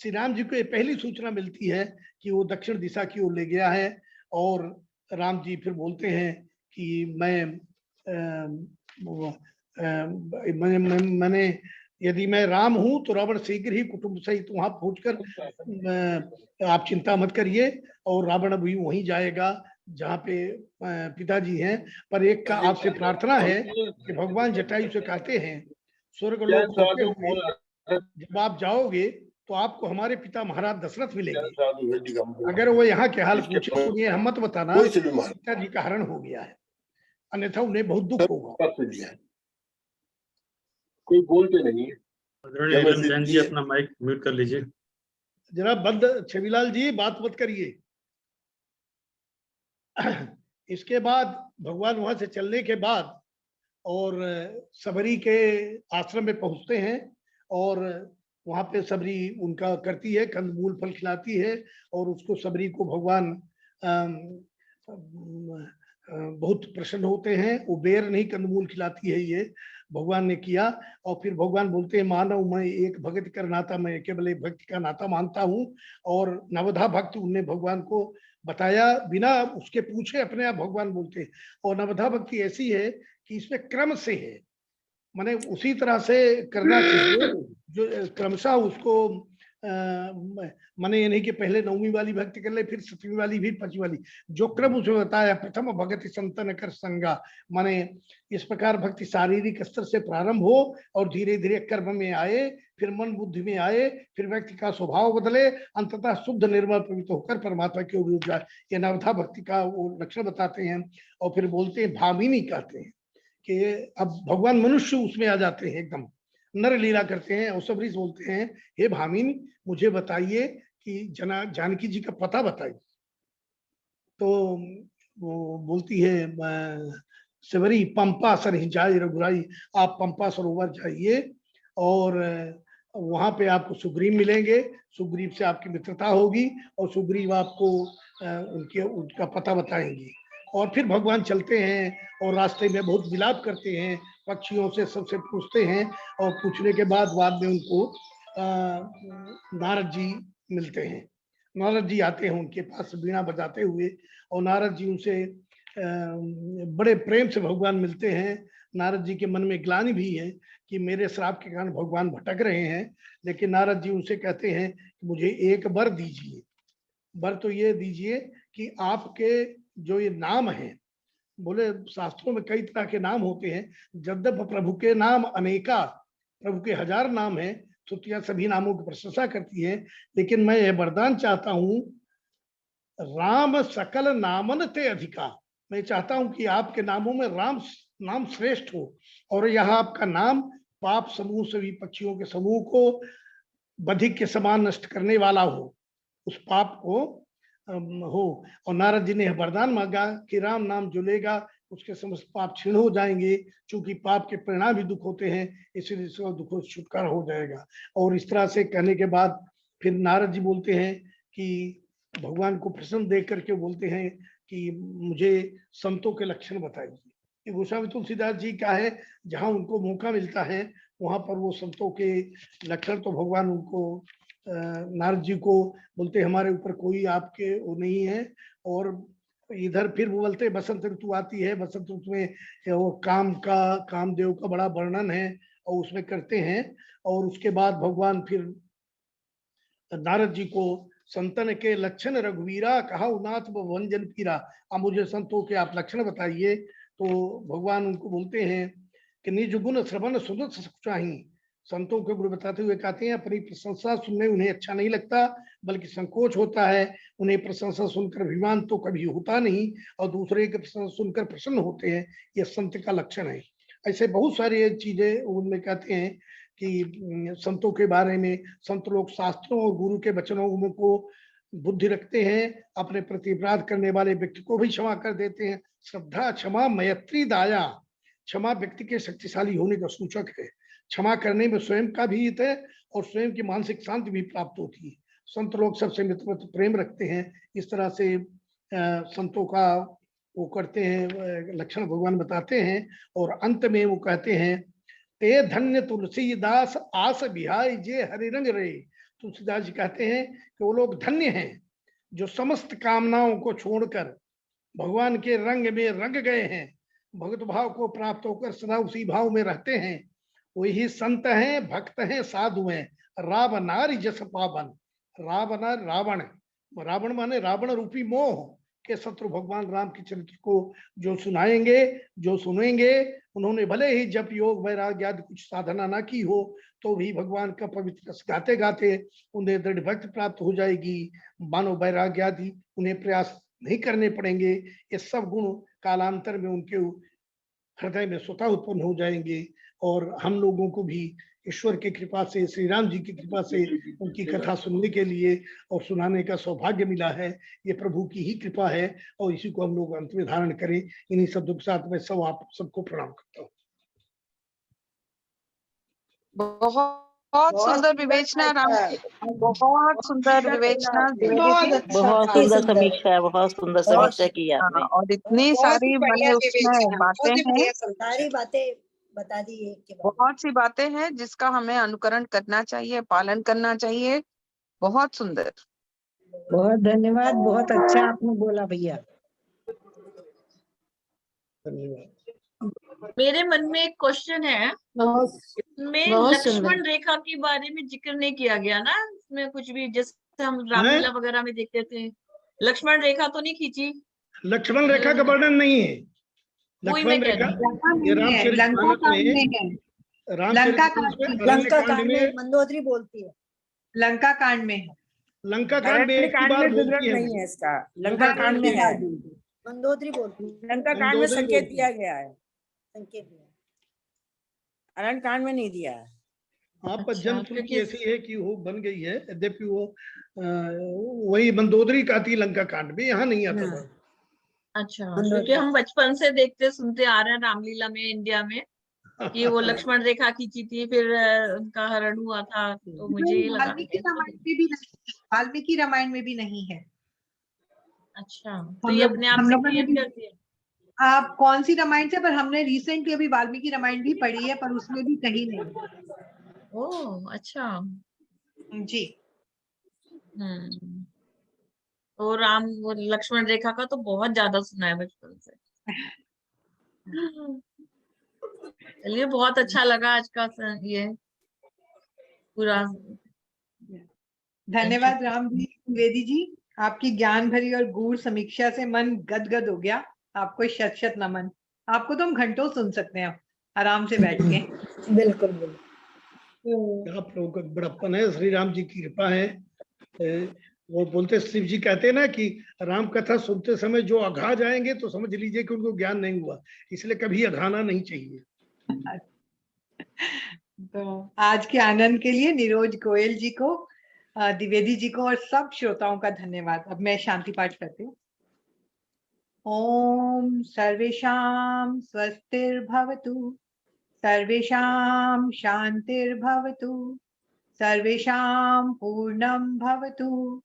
श्री राम जी को, ये पहली सूचना मिलती है कि वो दक्षिण दिशा की ओर ले गया है। और राम जी फिर बोलते हैं कि मैंने यदि मैं राम हूं तो रावण शीघ्र ही कुटुंब सहित वहां पहुंचकर, आप चिंता मत करिए। और रावण अभी वहीं जाएगा जहाँ पे पिताजी हैं। पर एक का आपसे प्रार्थना है कि भगवान जटायु से कहते हैं स्वर्ग लोक होते हुए जब आप जाओगे तो आपको हमारे पिता महाराज दशरथ मिलेंगे। अगर वो यहाँ के हाल पूछे तो ये हम मत बताना पिताजी का हरण हो गया है, अन्यथा उन्हें बहुत दुख होगा। कोई बोलते नहीं है। जैन जी अपना माइक म्यूट कर लीजिए। जरा बंद, छविलाल जी बात मत करिए। इसके बाद भगवान वहां से चलने के बाद और सबरी के आश्रम में पहुंचते हैं और वहां पे सबरी उनका करती है, कंदमूल फल खिलाती है। और उसको सबरी को भगवान बहुत प्रसन्न होते हैं। वो बेर नहीं कंदमूल खिलाती है, ये भगवान ने किया। और फिर भगवान बोलते हैं मानव मैं एक भगत कर नाता, मैं केवल एक भक्ति का नाता मानता हूँ। और नवधा भक्त उनने भगवान को बताया बिना उसके पूछे, अपने आप भगवान बोलते हैं। और नवधा भक्ति ऐसी है कि इसमें क्रम से है, माने उसी तरह से करना चाहिए जो क्रमशः उसको माने ये नहीं कि पहले 9वीं वाली भक्ति कर ले, फिर 7वीं वाली, फिर 5वीं वाली, जो क्रम उसमें बताया। प्रथम भगति संतन कर संगा, माने इस प्रकार भक्ति शारीरिक स्तर से प्रारंभ हो और धीरे धीरे कर्म में आए, फिर मन बुद्धि में आए, फिर व्यक्ति का स्वभाव बदले, अंततः शुद्ध निर्मल पवित्र होकर परमात्मा की ओर जाए। ये नवधा भक्ति का वो लक्षण बताते हैं। और फिर बोलते हैं भामिनी कहते हैं कि अब भगवान मनुष्य उसमें आ जाते हैं, एकदम नर लीला करते हैं। और सबरी बोलते हैं हे भामिनी मुझे बताइए कि जानकी जी का पता बताइए। तो वो बोलती है सबरी पंपा सर ही जाए रघुराई, आप पंपा सरोवर जाइए और वहां पे आपको सुग्रीव मिलेंगे, सुग्रीव से आपकी मित्रता होगी और सुग्रीव आपको उनका पता बताएंगे। और फिर भगवान चलते हैं और रास्ते में बहुत विलाप करते हैं, पक्षियों से सबसे पूछते हैं। और पूछने के बाद में उनको नारद जी मिलते हैं। नारद जी आते हैं उनके पास वीणा बजाते हुए और नारद जी उनसे बड़े प्रेम से भगवान मिलते हैं। नारद जी के मन में ग्लानि भी है कि मेरे श्राप के कारण भगवान भटक रहे हैं, लेकिन नारद जी उनसे कहते हैं कि मुझे एक वर दीजिए। वर तो ये दीजिए कि आपके जो ये नाम है, बोले शास्त्रों में कई तरह के नाम होते हैं, जद्यप प्रभु के नाम अनेका, प्रभु के 1000 नाम है, श्रुतियां सभी नामों की प्रशंसा करती है, लेकिन मैं यह वरदान चाहता हूं राम सकल नामन ते अधिका। मैं चाहता हूं कि आपके नामों में राम नाम श्रेष्ठ हो और यह आपका नाम पाप समूह सभी पक्षियों के समूह को बधिक के समान नष्ट करने वाला हो, उस पाप को हो। और नारद जी ने वरदान मांगा कि राम नाम जो लेगा उसके समस्त पाप क्षीण हो जाएंगे, क्योंकि पाप के परिणाम भी दुख होते हैं, इसलिए इसका दुखों से छुटकारा हो जाएगा। और इस तरह से कहने के बाद फिर नारद जी बोलते हैं कि भगवान को प्रसन्न देख करके बोलते हैं कि मुझे संतों के लक्षण बताइए। ये गोस्वामी तुलसीदास जी का है, जहाँ उनको मौका मिलता है वहां पर वो संतों के लक्षण, तो भगवान उनको नारद जी को बोलते हमारे ऊपर कोई आपके वो नहीं है। और इधर फिर वो बोलते बसंत ऋतु आती है, बसंत ऋतु में वो कामदेव का बड़ा वर्णन है और उसमें करते हैं। और उसके बाद भगवान फिर नारद जी को संतन के लक्षण रघुवीरा कहा उनाथ वंजन पीरा। अब मुझे संतों के आप लक्षण बताइए। तो भगवान उनको बोलते हैं कि निज गुण श्रवण सुनत सुचाही। संतों के गुण बताते हुए कहते हैं अपनी प्रशंसा सुनने उन्हें अच्छा नहीं लगता, बल्कि संकोच होता है। उन्हें प्रशंसा सुनकर अभिमान तो कभी होता नहीं, और दूसरे की प्रशंसा सुनकर प्रसन्न होते हैं। यह संत का लक्षण है। ऐसे बहुत सारी चीजें उनमें कहते हैं कि संतों के बारे में, संत लोग शास्त्रों और गुरु के वचनों को बुद्धि रखते हैं, अपने प्रति अपराध करने वाले व्यक्ति को भी क्षमा कर देते हैं। श्रद्धा क्षमा मैत्री दाया। क्षमा व्यक्ति के शक्तिशाली होने का सूचक है। क्षमा करने में स्वयं का भी हित है और स्वयं की मानसिक शांति भी प्राप्त होती है। संत लोग सबसे मित्रवत प्रेम रखते हैं। इस तरह से संतों का वो करते हैं, लक्षण भगवान बताते हैं। और अंत में वो कहते हैं ते धन्य तुलसीदास आस बिहाय जे हरि रंग रे। तुलसीदास जी कहते हैं कि वो लोग धन्य हैं जो समस्त कामनाओं को छोड़कर भगवान के रंग में रंग गए हैं, भगत भाव को प्राप्त होकर सदा उसी भाव में रहते हैं। वही संत हैं, भक्त हैं, साधु हैं। रावणारि जस पावन। रावण रावण, रावण माने रावण रूपी मोह के शत्रु भगवान राम के चरित्र को जो सुनाएंगे, जो सुनेंगे, उन्होंने भले ही जप योग वैराग्य आदि कुछ साधना ना की हो, तो भी भगवान का पवित्र रस गाते गाते उन्हें दृढ़ भक्ति प्राप्त हो जाएगी। मानव वैराग्य आदि उन्हें प्रयास नहीं करने पड़ेंगे। ये सब गुण कालांतर में उनके हृदय में स्वतः उत्पन्न हो जाएंगे। और हम लोगों को भी ईश्वर की कृपा से, श्री राम जी की कृपा से उनकी कथा सुनने के लिए और सुनाने का सौभाग्य मिला है। ये प्रभु की ही कृपा है और इसी को हम लोग अंत में धारण करें। इन्हीं शब्दों के साथ मैं सब आप सबको प्रणाम करता हूँ। बहुत सुंदर विवेचना राम, बहुत सुंदर विवेचना बहुत अच्छा बहुत काफी सुंदर सुंदर। समीक्षा है, बहुत सुंदर समीक्षा की आपने। और इतनी बहुत सारी ही बढ़िया मैंने उसमें विवेचना, बातें बहुत ही हैं, बढ़िया सारी बातें बता दी एक के बाद। बहुत सी बातें हैं जिसका हमें अनुकरण करना चाहिए, पालन करना चाहिए। बहुत सुंदर। बहुत धन्यवाद, बहुत अच्छा आपने बोला भैया। धन्यवाद। मेरे मन में एक क्वेश्चन है, में बहुत लक्ष्मण रेखा के बारे में जिक्र नहीं किया गया ना इसमें कुछ भी, जैसे हम रामलीला वगैरह में देखते थे। लक्ष्मण रेखा तो नहीं खींची? लक्ष्मण रेखा का वर्णन नहीं है। वही मैं लक्ष्मण कह रेखा रही ये लंका रामचरितमानस कांड में, में है, रामचरितमानस में लंका अरण्यकांड कांड में में, मंदोदरी बोलती है। लंका कांड में है। लंका कांड में एक ही कांड बार में बोलती विवरण है। नहीं है इसका, लंका कांड में है। मंदोदरी बोलती है, लंका कांड में मंदोदरी संकेत बोलती दिया गया है, संकेत दिया। अरण्य कांड में नहीं दिया है। हाँ, पर अच्छा, जन्म श्रुति क्योंकि ऐसी है कि वो बन गई है। यद्यपि वो वही मंदोदरी का थी लंका कांड में, यहाँ नहीं आता था। अच्छा, क्योंकि हम बचपन से देखते सुनते आ रहे हैं रामलीला में, इंडिया में, कि वो लक्ष्मण रेखा खींची थी, फिर उनका हरण हुआ था, तो मुझे ये लगा। वाल्मीकि रामायण में भी नहीं, वाल्मीकि रामायण में भी नहीं है। अच्छा, तो ये अपने आप से क्रिएट कर दिया। आप कौन सी रामायण से, पर हमने रिसेंटली अभी वाल्मीकि रामायण भी पढ़ी है, पर उसमें भी कहीं नहीं। ओह अच्छा। जी। और राम वो लक्ष्मण रेखा का तो बहुत ज्यादा सुना है बचपन से। चलिए, बहुत अच्छा लगा आज का ये पूरा। धन्यवाद राम जी, द्विवेदी जी, आपकी ज्ञान भरी और गूढ़ समीक्षा से मन गदगद हो गया। आपको शत शत नमन। आपको तो हम घंटों सुन सकते हैं आराम से बैठ के। बिल्कुल बिल्कुल। आप लोगों का बड़प्पन है, श्री राम जी की कृपा है। वो बोलते, शिव जी कहते हैं ना कि राम कथा सुनते समय जो अघा जाएंगे तो समझ लीजिए कि उनको ज्ञान नहीं हुआ, इसलिए कभी अघाना नहीं चाहिए। तो आज के आनंद के लिए निरोज गोयल जी को, द्विवेदी जी को और सब श्रोताओं का धन्यवाद। अब मैं शांति पाठ करती हूँ। ओम सर्वेषां स्वस्तिर्भवतु, सर्वेषां शांतिर्भवतु, सर्वेषां पूर्णं भवतु,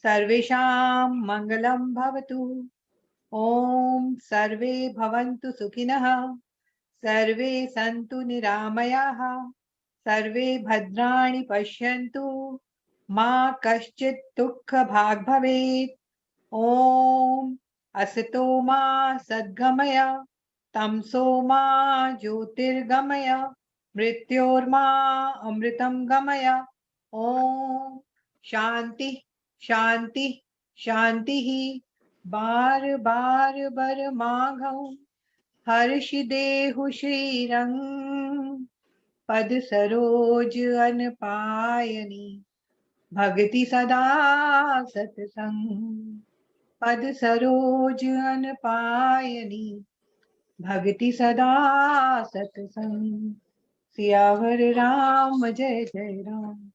सर्वेषां मंगलं भवतु। ओम सर्वे भवन्तु सुखिनः, सर्वे सन्तु निरामयाः, सर्वे भद्राणि पश्यन्तु, मा कश्चित् दुःखभाग् भवेत्। ओम असतो मा सद्गमय, तमसो मा ज्योतिर्गमय, मृत्योर्मा अमृतं गमय। ओम शांति शांति शांति ही बार बार बर मांगऊ हर्ष देहु श्री रंग पद सरोज अन पायनी भक्ति सदा सत्संग पद सरोज अन पायनी भक्ति सदा सत्संग सियावर राम जय जय राम।